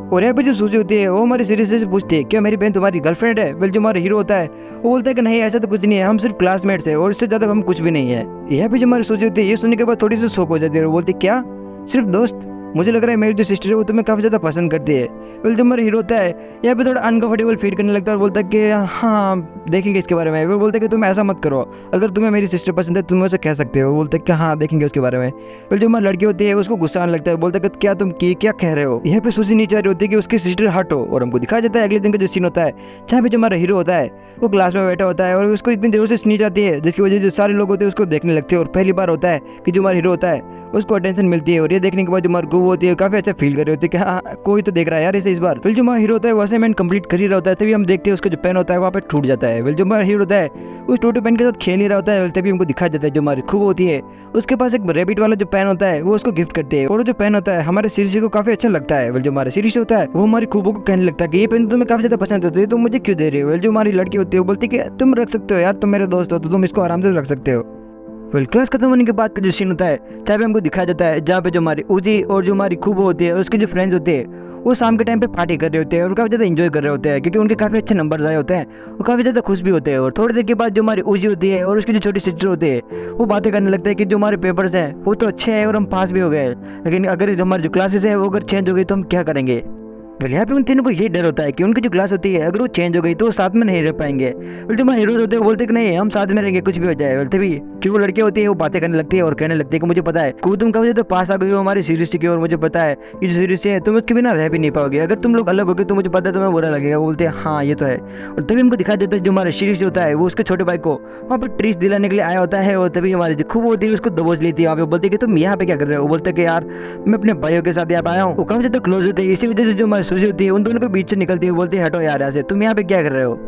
और यहाँ पे जो सूजी होती है वो हमारी सीरीज से पूछती है क्या मेरी बहन तुम्हारी गर्लफ्रेंड है। वेल जो हमारा हीरो होता है वो बोलता है कि नहीं ऐसा तो कुछ नहीं है, हम सिर्फ क्लासमेट्स है और इससे ज्यादा हम कुछ भी नहीं है। यहाँ पे जो हमारी सूजी होती है ये सुनने के बाद थोड़ी सी शौक हो जाती है और बोलती है क्या सिर्फ दोस्त, मुझे लग रहा है मेरी जो सिस्टर है वो तुम्हें काफी ज्यादा पसंद करती है। वेल जो हमारा हीरो होता है यहाँ पे थोड़ा अनकंफर्टेबल फील करने लगता है और बोलता है कि हाँ देखेंगे इसके बारे में। वो बोलते हैं कि तुम ऐसा मत करो, अगर तुम्हें मेरी सिस्टर पसंद है तुम उसे कह सकते हो। बोलते हैं कि हाँ देखेंगे उसके बारे में। फिर जो हमारी लड़की होती है उसको गुस्सा आने लगता है, बोलता है कि क्या तुम क्या कह रहे हो। यहाँ पे सूजी नीचे आ रही होती है कि उसकी सिस्टर हट हो। और हमको दिखाया जाता है अगले दिन का जो सीन होता है जहाँ पे जो हमारा हीरो होता है वो क्लास में बैठा होता है और उसको इतनी देर से स्नीच आती है जिसकी वजह से सारे लोग होते हैं उसको देखने लगते हैं। और पहली बार होता है कि जो हमारा हीरो होता है उसको अटेंशन मिलती है और ये देखने के बाद जो हमारी गुब होती है काफी अच्छा फील कर रही होती है कि हाँ कोई तो देख रहा है यार इसे इस बार। फिर जो हमारा हीरो होता है वो असाइनमेंट कंप्लीट कर ही रहा होता है, तभी हम देखते हैं उसका जो पेन होता है वहाँ पे टूट जाता है। फिर जो हमारा हीरो होता है उस टूटे पेन के साथ खेल ही रहा होता है, तभी हमको दिखाया जाता है जो हमारी खूब होती है उसके पास एक रैबिट वाला जो पेन होता है वो उसको गिफ्ट करते हैं। और जो पेन होता है हमारे शीर्षी को काफी अच्छा लगता है। जो हमारा शीर्षी होता है वो हमारी खूबों को कहने लगता है कि ये पेन तुम्हें काफी ज्यादा पसंद है तो तुम मुझे क्यों दे रहे हो। जो हमारी लड़की होती है वो बोलती है कि तुम रख सकते हो यार, तुम मेरे दोस्त हो तो तुम इसको आराम से रख सकते हो। फिर क्लास खत्म होने के बाद का जो सीन होता है जहाँ पे हमको दिखाया जाता है, जहाँ पे जो हमारी उजी और जो हमारी खूब होती है और उसके जो फ्रेंड्स होते हैं वो शाम के टाइम पे पार्टी कर रहे होते हैं और काफ़ी ज़्यादा एंजॉय कर रहे होते हैं क्योंकि उनके काफ़ी अच्छे नंबर आए होते हैं। वो काफ़ी ज़्यादा खुश भी होते हैं और थोड़ी देर के बाद जो हमारी उजी होती है और उसकी जो छोटी सिस्टर होती है वो बातें करने लगते हैं कि जो हमारे पेपर्स हैं वो तो अच्छे हैं और हम पास भी हो गए, लेकिन अगर जो हमारी जो क्लासेस हैं वो अगर चेंज हो गई तो हम क्या करेंगे। फिर यहाँ पे उन तीनों को यही डर होता है कि उनकी जो क्लास होती है अगर वो चेंज हो गई तो वो साथ में नहीं रह पाएंगे। अल्टीमेट हीरोज होते हैं वो बोलते कि नहीं हम साथ में रहेंगे कुछ भी हो जाए। बोलते भी कि वो लड़की होती है वो बातें करने लगती है और कहने लगती है कि मुझे पता है कि तुम कभी तो पास आ गई हो हमारी सीरीज की और मुझे पता है कि जो सीरीज है तुम उसके बिना रह भी नहीं पाओगे, अगर तुम लोग अलग हो गए तो मुझे पता है तुम्हें बुरा लगेगा। वो बोलते हैं हाँ ये तो है। और तभी हमको दिखा देता है जो हमारा सीरीज होता है वो उसके छोटे भाई को वहाँ पर ट्रीट दिलाने के लिए आया होता है और तभी हमारी जो खूब होती है उसको दबोच लेती है। वहाँ पे बोलते कि तुम यहाँ पे क्या कर रहे हो। वो बोलते कि यार मैं अपने भाइयों के साथ यहाँ पे आया हूँ। वो काफी ज़्यादा क्लोज होते हैं, इसी वजह से जो हमारी सूजी होती है उन दोनों के बीच से निकलती है। बोलते हैं हटो यार यहाँ से, तुम यहाँ पे क्या कर रहे हो।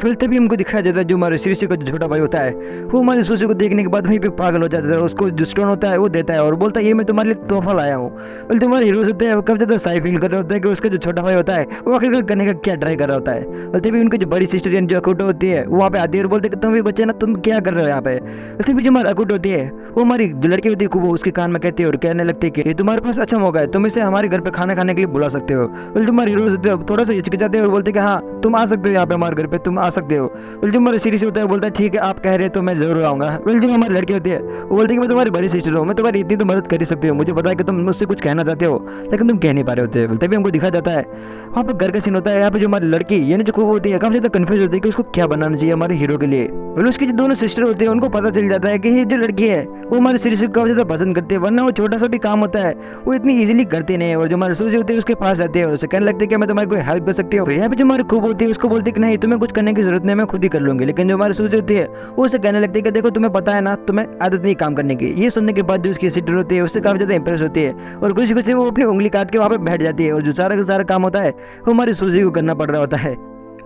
फिर तभी हमको दिखाया जाता है जो हमारे शीर्षी का जो छोटा भाई होता है वो हमारे सूजी को देखने के बाद वहीं पे पागल हो जाता है। उसको जो स्टोन होता है वो देता है और बोलता है ये मैं तुम्हारे लिए तोहफा लाया हूँ। बोलते हमारे हीरोज होते हैं वो कब ज़्यादा साई फील कर रहे होते हैं कि उसका जो छोटा भाई होता है वो आखिरकार करने का क्या ट्राई कर रहा होता है। बोलते भी उनकी जो बड़ी सिस्टर यानी जो अकुटो होती है वो वहाँ पे आती है और बोलते कि तुम भी बच्चे ना तुम क्या कर रहे हो यहाँ पे। बोलते भी जो हमारी अकुटो होती है वो हमारी जो लड़की होती है वो उसके कान में कहती है और कहने लगती है कि तुम्हारे पास अच्छा मौका है, तुम इसे हमारे घर पे खाना खाने के लिए बुला सकते हो। बोलते हमारे हीरोज होते हैं थोड़ा सा हिचकिचाते हैं और बोलते कि हाँ तुम आ सकते हो यहाँ पे हमारे घर पे, तुम आ सकते हो। जो हमारी सीरीज होता है बोलता है ठीक है आप कह रहे हो तो मैं जरूर आऊंगा। जो हमारी लड़की होती है वो बोलती है कि मैं तुम्हारी बड़ी सिस्टर हूँ, मैं तुम्हारी इतनी तो मदद कर ही सकती हूँ, मुझे पता है कि तुम मुझसे कुछ कहना चाहते हो लेकिन तुम कह नहीं पा रहे होते। बोलते भी हमको दिखाया जाता है वहाँ पर घर का सीन होता है। यहाँ पे जो हमारी लड़की यानी जो खूब होती है काफी ज्यादा कंफ्यूज होती है कि उसको क्या बनाना चाहिए हमारे हीरो के लिए। बोले उसकी जो दोनों सिस्टर होती है उनको पता चल जाता है कि ये जो लड़की है वो हमारी सीरीज को काफी ज्यादा पसंद करती है, वरना वो छोटा सा भी काम होता है वो इतनी इजीली करती नहीं है। और जो हमारी सूजी होती है उसके पास जाती है और उसे कहने लगती है कि मैं तुम्हारी कोई हेल्प कर सकती हूँ। यहाँ पे जो हमारी खूब होती है उसको बोलती है कि नहीं तुम्हें कुछ करने की जरूरत नहीं, मैं खुद ही कर लूंगी। लेकिन जो हमारी सूजी होती है वो उसे कहने लगती है कि देखो तुम्हें पता है ना तुम्हें आदत नहीं काम करने की। ये सुनने के बाद जो उसकी सिस्टर होती है उससे काफी ज्यादा इंप्रेस होती है और कुछ कुछ वो अपनी उंगली काट के वहाँ पे बैठ जाती है और जो सारा का सारा काम होता है वो हमारी सूजी को करना पड़ रहा होता है।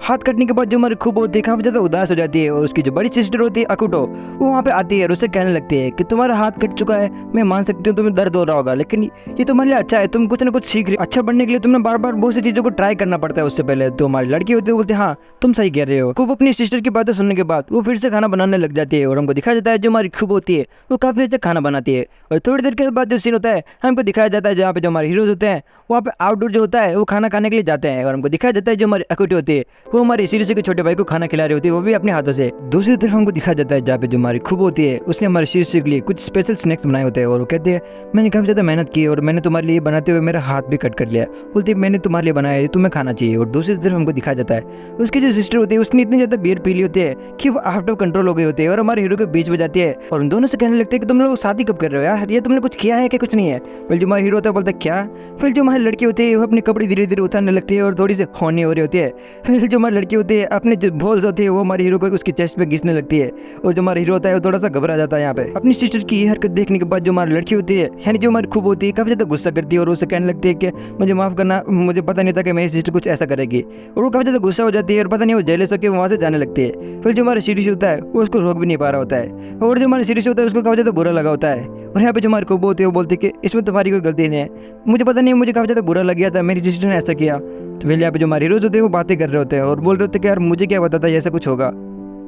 हाथ कटने के बाद जो हमारी खूब होती है काफी ज्यादा उदास हो जाती है और उसकी जो बड़ी सिस्टर होती है अकुटो वो वहाँ पे आती है और उससे कहने लगती है कि तुम्हारा हाथ कट चुका है, मैं मान सकती हूँ तुम्हें दर्द हो रहा होगा लेकिन ये तुम्हारे लिए अच्छा है, तुम कुछ ना कुछ सीख रही हो। अच्छा बनने के लिए तुमने बार बार बहुत सी चीजों को ट्राई करना पड़ता है उससे पहले। तो हमारी लड़की होती है बोलती है हाँ तुम सही कह रहे हो। खूब अपनी सिस्टर की बातें सुनने के बाद वो फिर से खाना बनाने लग जाती है और हमको दिखाया जाता है जो हमारी खूब होती है वो काफी अच्छा खाना बनाती है। और थोड़ी देर के बाद जो सीन होता है हमको दिखाया जाता है जहाँ पे जो हमारे हीरोज होते हैं वहाँ पे आउटडोर जो होता है वो खाना खाने के लिए जाते हैं और हमको दिखाया जाता है जो हमारी अकुटी होती है वो हमारी सीरीज के छोटे भाई को खाना खिला रही होती है वो भी अपने हाथों से। दूसरी तरफ हमको दिखाया जाता है जहाँ पे जो हमारी खूब होती है उसने हमारी सीरीज के लिए कुछ स्पेशल स्नैक्स बनाए होते हैं और वो कहते हैं मैंने काफी ज्यादा मेहनत की और मैंने तुम्हारे लिए बनाते हुए मेरा हाथ भी कट कर लिया। बोलती है मैंने तुम्हारे लिए बनाया है तुम्हें खाना चाहिए। और दूसरी तरफ हमको दिखाया जाता है उसकी जो सिस्टर होती है उसने इतनी ज्यादा बियर पी ली होती है कि वो आउट ऑफ कंट्रोल हो गई होती है और हमारे हीरो के बीच में जाती है और उन दोनों से कहने लगते हैं कि तुम लोग शादी कब कर रहे हो यार, ये तुमने कुछ किया है कि कुछ नहीं है। फिर जो हमारा हीरो होता है बोलता है क्या। फिर जो हमारी लड़की होती है वो अपने कपड़े धीरे धीरे उतारने लगती है और थोड़ी सी होनी हो रही होती है। फिर जो हमारी लड़की होती है अपने जो बॉल्स होती है वो हमारे हीरो को उसकी चेस्ट पे घिसने लगती है और जो हमारा हीरो होता है वो थोड़ा सा घबरा जाता है यहाँ पे। अपनी सिस्टर की ये हरकत देखने के बाद जो हमारी लड़की होती है यानी जो हमारी खूब होती है काफी ज्यादा गुस्सा करती है और उसे कहने लगती है कि मुझे माफ करना, मुझे पता नहीं था कि मेरी सिस्टर कुछ ऐसा करेगी। और वो काफी ज्यादा गुस्सा हो जाती है और पता नहीं वो जेलस होकर वहाँ से जाने लगती है। फिर जो हमारा सीरीज होता है वो उसको रोक भी नहीं पा रहा होता है और जो हमारा सीरीज होता है उसको काफी ज्यादा बुरा लगा होता है। और यहाँ पे जो हमारी खूब होती है वो बोलती है कि इसमें तुम्हारी कोई गलती नहीं है, मुझे पता नहीं मुझे काफी ज्यादा बुरा लग गया था, मेरी सिस्टर ने ऐसा किया। तो फिर यहाँ पे जो हमारे हीरोज होते हैं वो बातें कर रहे होते हैं और बोल रहे होते हैं कि यार मुझे क्या पता था ऐसा कुछ होगा।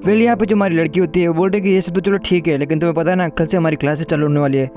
फिर यहाँ पे जो हमारी लड़की होती है वो बोल रही है कि ये सब तो चलो ठीक है लेकिन तुम्हें पता है ना कल से हमारी क्लासेस चालू होने वाली है।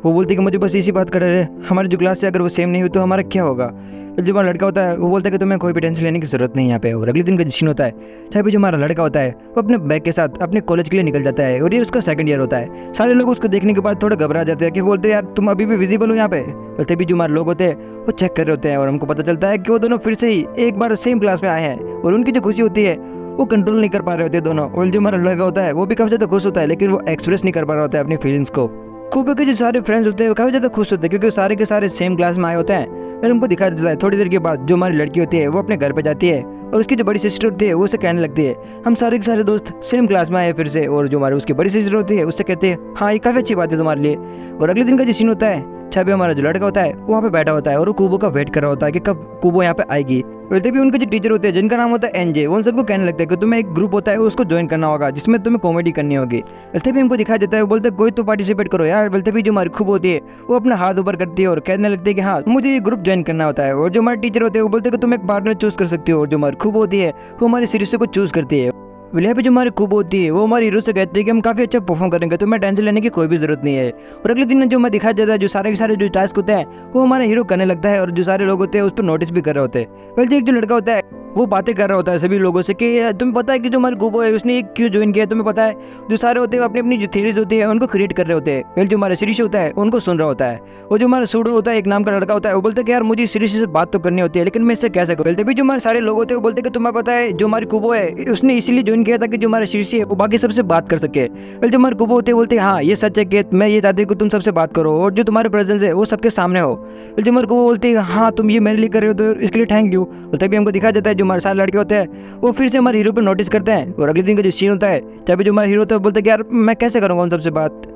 वो बोलती है कि मुझे बस इसी बात कर रहे हैं हमारी जो क्लास है अगर वो सेम नहीं हुई तो हमारा क्या होगा। जो हमारा लड़का होता है वो बोलता है कि तुम्हें कोई भी टेंशन लेने की जरूरत नहीं यहाँ पे। और अगले दिन का जो सीन होता है जहाँ पे जो हमारा लड़का होता है वो अपने बैग के साथ अपने कॉलेज के लिए निकल जाता है और ये उसका सेकंड ईयर होता है। सारे लोग उसको देखने के बाद थोड़ा घबरा जाते हैं कि बोलते हैं यार तुम अभी भी विजिबल हो यहाँ पे। बोलते भी जो हमारे लोग होते हैं वो चेक कर रहे होते हैं और हमको पता चलता है कि वो दोनों फिर से ही एक बार सेम क्लास में आए हैं और उनकी जो खुशी होती है वो कंट्रोल नहीं कर पा रहे होते दोनों। और जो हमारा लड़का होता है वो भी काफी ज्यादा खुश होता है लेकिन वो एक्सप्रेस नहीं कर पा रहा होता है अपनी फीलिंग्स को। खूब के जो सारे फ्रेंड्स होते हैं वो काफी ज्यादा खुश होते हैं क्योंकि सारे के सारे सेम क्लास में आए होते हैं। फिर हमको दिखाया जाता है थोड़ी देर के बाद जो हमारी लड़की होती है वो अपने घर पे जाती है और उसकी जो बड़ी सिस्टर होती है वो उसे कहने लगती है हम सारे के सारे दोस्त सेम क्लास में आए फिर से। और जो हमारी उसकी बड़ी सिस्टर होती है उससे कहते हैं हाँ ये काफ़ी अच्छी बात है तुम्हारे लिए। और अगले दिन का जो सीन होता है छवि हमारा जो लड़का होता है वो वहाँ पे बैठा होता है और वो कुबो का वेट कर रहा होता है कि कब कुबो यहाँ पे आएगी। वैसे भी उनके जो टीचर होते हैं जिनका नाम होता है एनजे वो उन सबको कहने लगता है कि तुम्हें एक ग्रुप होता है उसको ज्वाइन करना होगा जिसमें तुम्हें कॉमेडी करनी होगी। वैसे भी हमको दिखाया जाता है वो बोलते हैं कोई तो पार्टिसिपेट करो यार। वैसे भी जो हमारी खूब होती है वो अपना हाथ ऊपर करती है और कहने लगती है कि हाँ मुझे ये ग्रुप ज्वाइन करना होता है। और जो हमारे टीचर होते हैं वो बोलते हैं कि तुम एक पार्टनर चूज कर सकती हो और जो हमारी खूब होती है वो हमारी सीरीज को चूज करती है। यहाँ पे जो हमारी कुब होती है वो हमारे हीरो से कहती है कि हम काफ़ी अच्छा परफॉर्म करेंगे, तो मैं टेंशन लेने की कोई भी जरूरत नहीं है। और अगले दिन जो हमें दिखाया जाता है जो सारे के सारे जो टास्क होते हैं वो हमारा हीरो करने लगता है और जो सारे लोग होते हैं उस पर नोटिस भी कर रहे होते हैं। वेल जो एक जो लड़का होता है वो बातें कर रहा होता है सभी लोगों से कि तुम्हें पता है कि जो हमारे कुबो है उसने ये क्यों ज्वाइन किया है, तुम्हें पता है। जो सारे होते हैं अपनी अपनी जो थ्योरीज होती है उनको क्रिएट कर रहे होते हैं। वेल जो हमारा सीरीज होता है उनको सुन रहा होता है। और जो हमारा सूडो होता है एक नाम का लड़का होता है वो बोलता है कि यार मुझे सीरीज से बात तो करनी होती है लेकिन मैं इससे कैसे करूँ। तभी जो हमारे सारे लोग होते हैं वो बोलते हैं कि तुम्हें पता है जो हमारी कुबो है उसने इसीलिए ज्वाइन किया था कि जो हमारा सीरीज है वो बाकी सबसे बात कर सके। वेल जो हमारे कुबो होते हैं बोलते हैं हाँ ये सच है कि मैं ये चाहती हूँ कि तुम सबसे बात करो और जो तुम्हारे प्रेजेंस है वो सबके सामने हो। वेल जो हमारे कुबो बोलते हैं हाँ तुम ये मेरे लिए कर रहे हो तो इसके लिए थैंक यू। और तभी हमको दिखा जाता है जो हमारे सारे लड़के होते हैं वो फिर से हमारे हीरो पर नोटिस करते हैं। और अगले दिन का जो सीन होता है जब जो हमारा हीरो होता है बोलते हैं कि यार मैं कैसे करूँगा उन सबसे बात।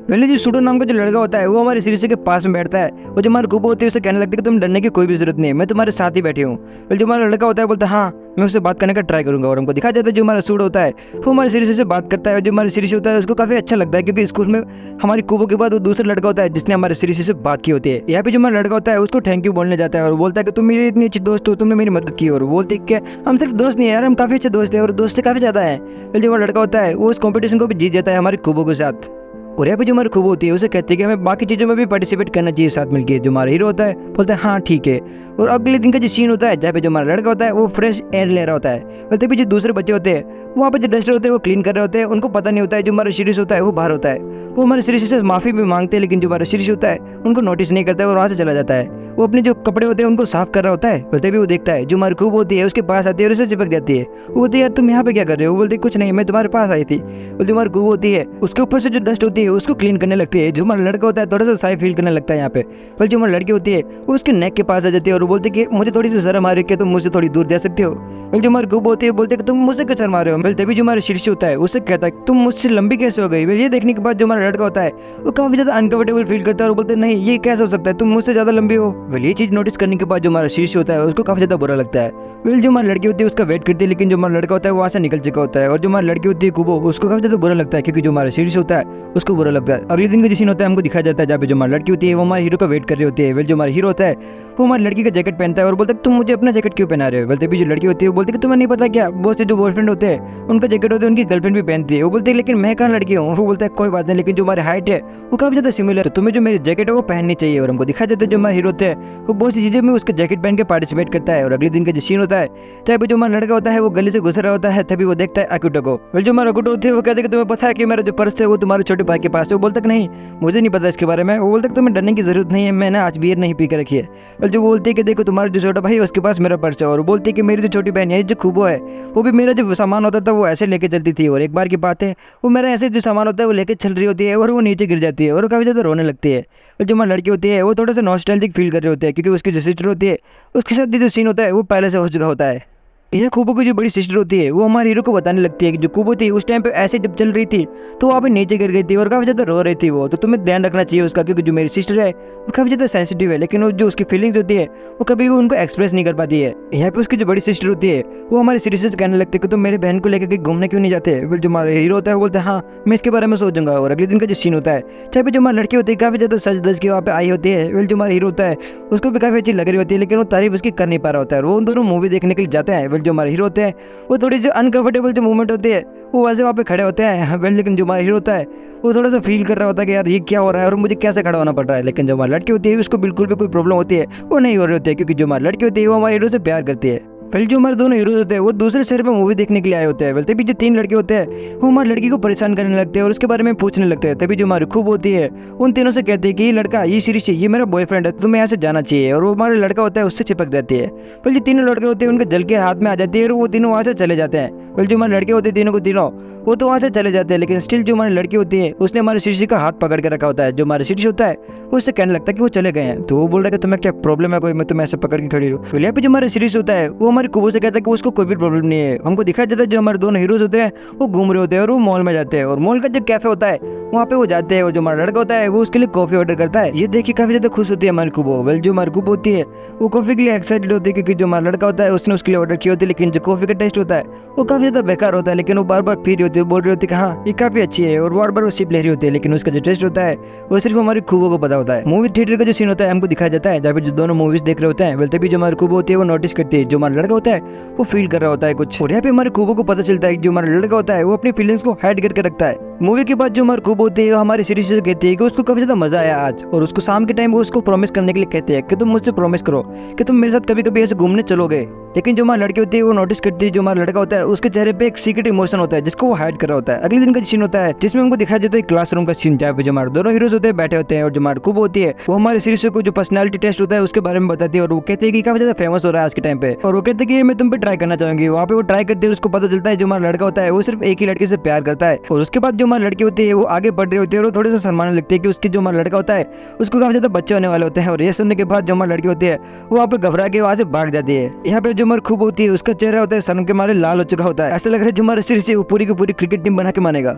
पहले जो सूडो नाम का जो लड़का होता है वो हमारे सीरीज के पास में बैठता है और जो हमारे कुबो होती है उसे कहने लगता है कि तुम डरने की कोई भी जरूरत नहीं है, मैं तुम्हारे साथ ही बैठी हूँ। फिर जो हमारा लड़का होता है बोलता है हाँ मैं उससे बात करने का ट्राई करूंगा। और हमको दिखा जाता है जो हमारा सूडो होता है वो हमारे सीरीज से बात करता है और जो हमारी सीरीज होता है उसको काफ़ी अच्छा लगता है क्योंकि स्कूल में हमारी कुबो के बाद वो दूसरा लड़का होता है जिसने हमारे सीरीज से बात की होती है। यहाँ पे जो हमारा लड़का होता है उसको थैंक यू बोलने जाता है और बोलता है कि तुम मेरी इतनी अच्छी दोस्त हो, तुमने मेरी मदद की। और बोलते कि हम सिर्फ दोस्त नहीं है यार, हम काफ़ी अच्छे दोस्त हैं और दोस्त से काफ़ी ज़्यादा है। फिर जो हमारा लड़का होता है वो उस कॉम्पिटिशन को भी जीत जाता है हमारी कुबो के साथ। और यहाँ पे जो हमारी खूब होती है उसे कहते हैं कि हमें बाकी चीज़ों में भी पार्टिसिपेट करना चाहिए साथ मिलकर। जो हमारा हीरो होता है बोलता है हाँ ठीक है। और अगले दिन का जो सीन होता है जहाँ पे जो हमारा लड़का होता है वो फ्रेश एयर ले रहा होता है और तभी जो दूसरे बच्चे होते हैं वहाँ पे जो डस्टर होते हैं वो क्लीन कर रहे होते हैं। उनको पता नहीं होता है जो हमारा सीरीज होता है वो बाहर होता है। वो हमारे सीरीज से माफ़ी भी मांगते हैं लेकिन जो हमारा सीरीज होता है उनको नोटिस नहीं करता है और वहाँ से चला जाता है। वो अपने जो कपड़े होते हैं उनको साफ कर रहा होता है। बोलते भी वो देखता है जो हमारी खूब होती है उसके पास आती है और उसे चिपक जाती है। वो बोलती है यार तुम यहाँ पे क्या कर रहे हो। वो बोलती कुछ नहीं मैं तुम्हारे पास आई थी। बोलती हमारी खूब होती है उसके ऊपर से जो डस्ट होती है उसको क्लीन करने लगती है। जो हमारा लड़का होता है थोड़ा सा साफ फील करने लगता है यहाँ पे। पर जो हमारी लड़की होती है वो उसके नेक के पास आ जाती है और बोलती है कि मुझे थोड़ी सी शर्म आ रही है, तुम मुझसे थोड़ी दूर जा सकते हो। जो हमारी खूब होती है बोलते कि तुम मुझसे क्यों शर्मा रहे हो। तभी जो हमारा शीर्ष होता है उससे कहता है तुम मुझसे लंबी कैसे हो गई। ये देखने के बाद जो हमारा लड़का होता है वो काफी ज्यादा अनकंफर्टेबल फील करता है और बोलते नहीं ये कैसे हो सकता है, तुम मुझसे ज्यादा लंबी हो। ये चीज नोटिस करने के बाद जो हमारा शीर्ष होता है उसको काफी ज्यादा बुरा लगता है। जो हमारी लड़की होती है उसका वेट करती है लेकिन जो हमारा लड़का होता है वो वहाँ से निकल चुका होता है। और जो हमारी लड़की होती है कुबो उसको काफी ज्यादा बुरा लगता है क्योंकि जो हमारा शीर्ष होता है उसको बुरा लगता है। अगले दिन का जो सीन होता है हमको दिखाया जाता है जहाँ पे जो हमारी लड़की होती है वो हमारे हीरो का वेट कर रही होती है। जो हमारा हीरो होता है वो हमारी लड़की का जैकेट पहनता है और बोलता है तुम मुझे अपना जैकेट क्यों पहना रहे हो। बोलते भी जो लड़की होती है वो बोलती है कि तुम्हें नहीं पता क्या बहुत से जो बॉयफ्रेंड होते हैं उनका जैकेट होता है उनकी गर्लफ्रेंड भी पहनती है। वो बोलते हैं लेकिन मैं कहाँ लड़की हूँ। वो बोलता है कोई बात नहीं लेकिन जो हमारी हाइट है वो काफी ज्यादा सिमिलर है, तो तुम्हें जो मेरी जैकेट है वो पहननी चाहिए। और हमको दिखा जाता है जो हमारे हीरो होते हैं वो बहुत सी चीजें में उसका जैकेट पहन के पार्टिसिपेट करता है। और अगले दिन का जो सीन होता है चाहे जो हमारा लड़का होता है वो गली से गुजर रहा होता है तभी वो देखता है अकुटो को। जो हमारा अकुटो होती है वो कहते हैं कि तुम्हें पता है कि मेरा जो पर्स है वो तुम्हारे छोटे भाई के पास है। वो बोलता है नहीं मुझे नहीं पता इसके बारे में। वो बोलता है तुम्हें डरने की जरूरत नहीं है, मैंने आज बियर नहीं पी कर रखी है। जो बोलते है कि देखो तुम्हारा जो छोटा भाई है उसके पास मेरा पर्स है। और बोलती है कि मेरी जो छोटी बहन है जो खूबो है वो भी मेरा जो सामान होता था वो ऐसे लेके चलती थी। और एक बार की बात है वो मेरा ऐसे जो सामान होता है वो लेके चल रही होती है और वो नीचे गिर जाती है और काफ़ी ज़्यादा रोने लगती है। और जो हमारी लड़की होती है वो थोड़ा सा नॉस्टैल्जिक फील कर रही होती है क्योंकि उसकी जो सिस्टर होती है उसके साथ जो सीन होता है वो पहले से हो चुका होता है। यह कुबो की जो बड़ी सिस्टर होती है वो हमारे हीरो को बताने लगती है कि जो कुबो थी उस टाइम पे ऐसे जब चल रही थी तो वहाँ पे नीचे गिर गई थी और काफ़ी ज़्यादा रो रही थी वो, तो तुम्हें ध्यान रखना चाहिए उसका क्योंकि जो मेरी सिस्टर है वो काफ़ी ज़्यादा सेंसिटिव है लेकिन वो जो उसकी फीलिंग्स होती है वो कभी भी उनको एक्सप्रेस नहीं कर पाती है। यहाँ पे उसकी जो बड़ी सिस्टर होती है वो हमारी सीरीज से कहने लगती है कि तुम मेरे बहन को लेकर कहीं घूमने क्यों नहीं जाते। जो हमारे हीरो होता है वो बोलते हैं हाँ मैं इसके बारे में सोचूंगा। और अगले दिन का जो सीन होता है चाहे जो हमारी लड़की होती है काफ़ी ज़्यादा सज धज के वहाँ पे आई होती है। जो हमारा हीरो होता है उसको भी काफ़ी अच्छी लग रही होती है लेकिन वो तारीफ उसकी कर नहीं पा रहा होता है। वो उन दोनों मूवी देखने के लिए जाते हैं। जो हमारे हीरो होते हैं वो थोड़ी जो अनकंफर्टेबल जो मूवमेंट होती है वो वैसे वहाँ पे खड़े होते हैं। लेकिन जो हमारा हीरो होता है वो थोड़ा सा फील कर रहा होता है कि यार ये क्या हो रहा है और मुझे कैसे खड़ा होना पड़ रहा है। लेकिन जो हमारी लड़की होती है उसको बिल्कुल भी कोई प्रॉब्लम होती है वो नहीं हो रही होती है क्योंकि जो हमारी लड़की होती है वो हमारे हीरो से प्यार करती है। पहले जो हमारे दोनों हीरोज होते हैं वो दूसरे शहर में मूवी देखने के लिए आए होते हैं। तभी जो तीन लड़के होते हैं वो हमारी लड़की को परेशान करने लगते हैं और उसके बारे में पूछने लगते हैं। तभी जो हमारी खूब होती है उन तीनों से कहती है कि ये लड़का ये सीरीज ये मेरा बॉयफ्रेंड है, तुम्हें यहाँ से जाना चाहिए। और वो हमारा लड़का होता है उससे चिपक जाती है। फिर जो तीनों लड़के होते हैं उनके जल के हाथ में आ जाती है और वो तीनों वहाँ से चले जाते हैं। फिर जो हमारे लड़के होते हैं तीनों को तीनों वो तो वहाँ से चले जाते हैं लेकिन स्टिल जो हमारी लड़की होती है उसने हमारे शीर्षी का हाथ पकड़ के रखा होता है। जो हमारे शीर्ष होता है वो उससे कहने लगता है कि वो चले गए हैं। तो वो बोल रहा है कि तुम्हें क्या प्रॉब्लम है कोई, मैं तुम्हें ऐसे पकड़ के खड़ी हूँ। फिर यहाँ पे जो हमारा शीर्ष होता है वो हमारी कुबो से कहता है कि उसको कोई भी प्रॉब्लम नहीं है। हमको दिखाया जाता है जो हमारे दोनों हीरोज होते हैं वो घूम रहे होते हैं और वो मॉल में जाते हैं और मॉल का जो कैफे होता है वहाँ पे वो जाते हैं और जो हमारा लड़का होता है वो उसके लिए कॉफी ऑर्डर करता है। ये देखिए काफी ज्यादा खुश होती है हमारी कुबो। वेल जो हमारी कुबो होती है वो कॉफी के लिए एक्साइटेड होती है क्योंकि जो हमारा लड़का होता है उसने उसके लिए ऑर्डर किया होती है, लेकिन जो कॉफी का टेस्ट होता है वो काफी ज्यादा बेकार होता है। लेकिन वो बार बार पी रही होती है, बोल रही होती है कि हाँ ये काफी अच्छी है, और बार बार वो सिप ले रही होती है, लेकिन उसका जो टेस्ट होता है वो सिर्फ हमारी कुबो को पता होता है। मूवी थिएटर का जो सीन होता है हमको दिखाया जाता है जहाँ पे जो दोनों मूवीज देख रहे होते हैं। वेल तभी जो हमारी कुबो होती है वो नोटिस करती है जो हमारा लड़का होता है वो फील कर रहा होता है कुछ, और यहाँ पे हमारे कुबो को पता चलता है कि जो हमारा लड़का होता है वो अपनी फीलिंग्स को हाइड करके रखता है। मूवी के बाद जो हमारी कुबो होती है वो हमारी सीरीज से कहती है कि उसको काफी ज्यादा मजा आया आज, और उसको शाम के टाइम वो उसको प्रॉमिस करने के लिए कहते हैं कि तुम मुझसे प्रॉमिस करो कि तुम मेरे साथ कभी कभी ऐसे घूमने चलोगे। लेकिन जो हमारी लड़की होती है वो नोटिस करती है जो हमारा लड़का होता है उसके चेहरे पे एक सीक्रेट इमोशन होता है जिसको वो हाइड कर रहा होता है। अगले दिन का सीन होता है जिसमें हमको दिखाया जाता है क्लासरूम का सीन जहाँ पे जो हमारे दोनों हीरोज होते हैं बैठे होते हैं, और जो हमारी कुबो होती है वो हमारे सीरीज को जो पर्सनैलिटी टेस्ट होता है उसके बारे में बताती है, और वो कहते हैं कि काफी ज्यादा फेमस हो रहा है आज के टाइम पे, और वो कहते हैं कि मैं तुम पे ट्राई करना चाहूंगी। वहाँ पे वो ट्राई करती है, उसको पता चलता है जो हमारा लड़का होता है वो सिर्फ एक ही लड़की से प्यार करता है। और उसके बाद जो हमारी लड़की होती है वो आगे बढ़ रही होती है और वो थोड़ी सा शर्माने लगती है कि उसकी जो हमारा लड़का होता है उसको काफी ज्यादा बच्चे होने वाले होते हैं। और ये सुनने के बाद जो हमारी लड़की होती है वो वहाँ पे घबरा के वहाँ से भाग जाती है। यहाँ पे जो हमारी खूब होती है उसका चेहरा होता है शर्म के मारे लाल हो चुका होता है, ऐसा लग रहा है जो हमारे सिर से वो पूरी की पूरी क्रिकेट टीम बना के मानेगा।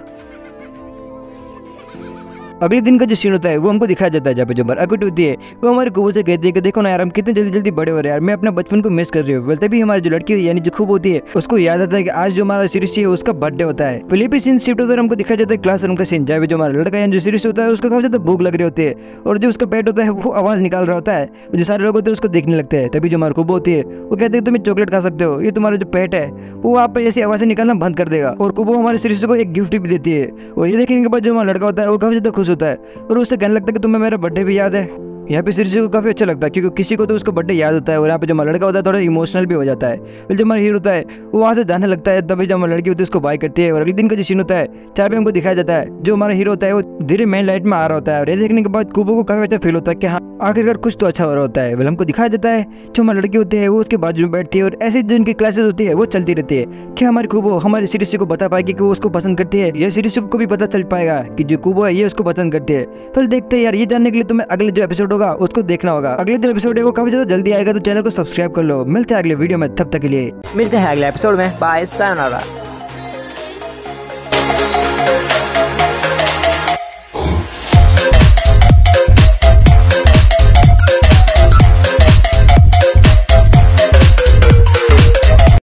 अगले दिन का जो सीन होता है वो हमको दिखाया जाता है जहाँ पे जो बरअकट होती है वो हमारे कुबो से कहती है कि देखो ना यार हम कितने जल्दी जल्दी बड़े हो रहे हैं यार, मैं अपना बचपन को मिस कर रही हूँ। तभी हमारी जो लड़की यानी जो खूब होती है उसको याद आता है कि आज जो हमारा सीरीज है उसका बर्थडे होता है। फिलिपी सीन शिफ्ट होता है, हमको दिखाया जाता है क्लासरूम का सीन जहाँ पे जो हमारा लड़का यानी जो सीरीज होता है उसको काफी ज्यादा भूख लग रही होती है, और जो उसका पेट होता है वो आवाज निकाल रहा होता है, जो सारे लोग होते हैं उसको देखने लगते हैं। तभी जो हमारी कुबो होती है वो कहते हैं तुम चॉकलेट खा सकते हो, ये तुम्हारा जो पेट है वो आप ऐसी आवाजें निकालना बंद कर देगा। और कुबो हमारे सीरीज को एक गिफ्ट भी देती है, और ये देखने के बाद जो हमारा लड़का होता है वो काफी ज्यादा खुश होता है और उससे कहने लगता है कि तुम्हें मेरा बर्थडे भी याद है। यहाँ पे सीरीज को काफी अच्छा लगता है क्योंकि किसी को तो उसका बर्थडे याद होता है, और यहाँ पे जो हमारा लड़का होता है थोड़ा इमोशनल भी हो जाता है। फिर जो हमारा हीरो होता है वो वहाँ से जाने लगता है, तभी जो हमारी लड़की होती है उसको बाय करती है। और अगले दिन का जो सीन होता है जहाँ पे हमको दिखाया जाता है जो हमारा हीरो होता है वो धीरे मेन लाइट में आ रहा होता है, और ये देखने के बाद कुबो को काफी अच्छा फील होता है कि हाँ आखिरकार कुछ तो अच्छा हो रहा होता है। वेल हमको दिखाया जाता है जो हमारी लड़की होती है वो उसके बाजू में बैठती है, और ऐसी जो इनकी क्लासेस होती है वो चलती रहती है कि हमारी कुबो हमारी सीरीज को बता पाएगी कि वो उसको पसंद करती है, ये सीरीज को भी पता चल पाएगा कि जो कुबो है ये उसको पसंद करती है। फिर देखते हैं यार, ये जानने के लिए तुम्हें अगले जो एपिसोड होगा उसको देखना होगा। अगले जो एपिसोड है वो काफी ज्यादा जल्दी आएगा, तो चैनल को सब्सक्राइब कर लो। मिलते हैं अगले वीडियो में, तब तक के लिए मिलते हैं अगले एपिसोड में। Bye, sayonara.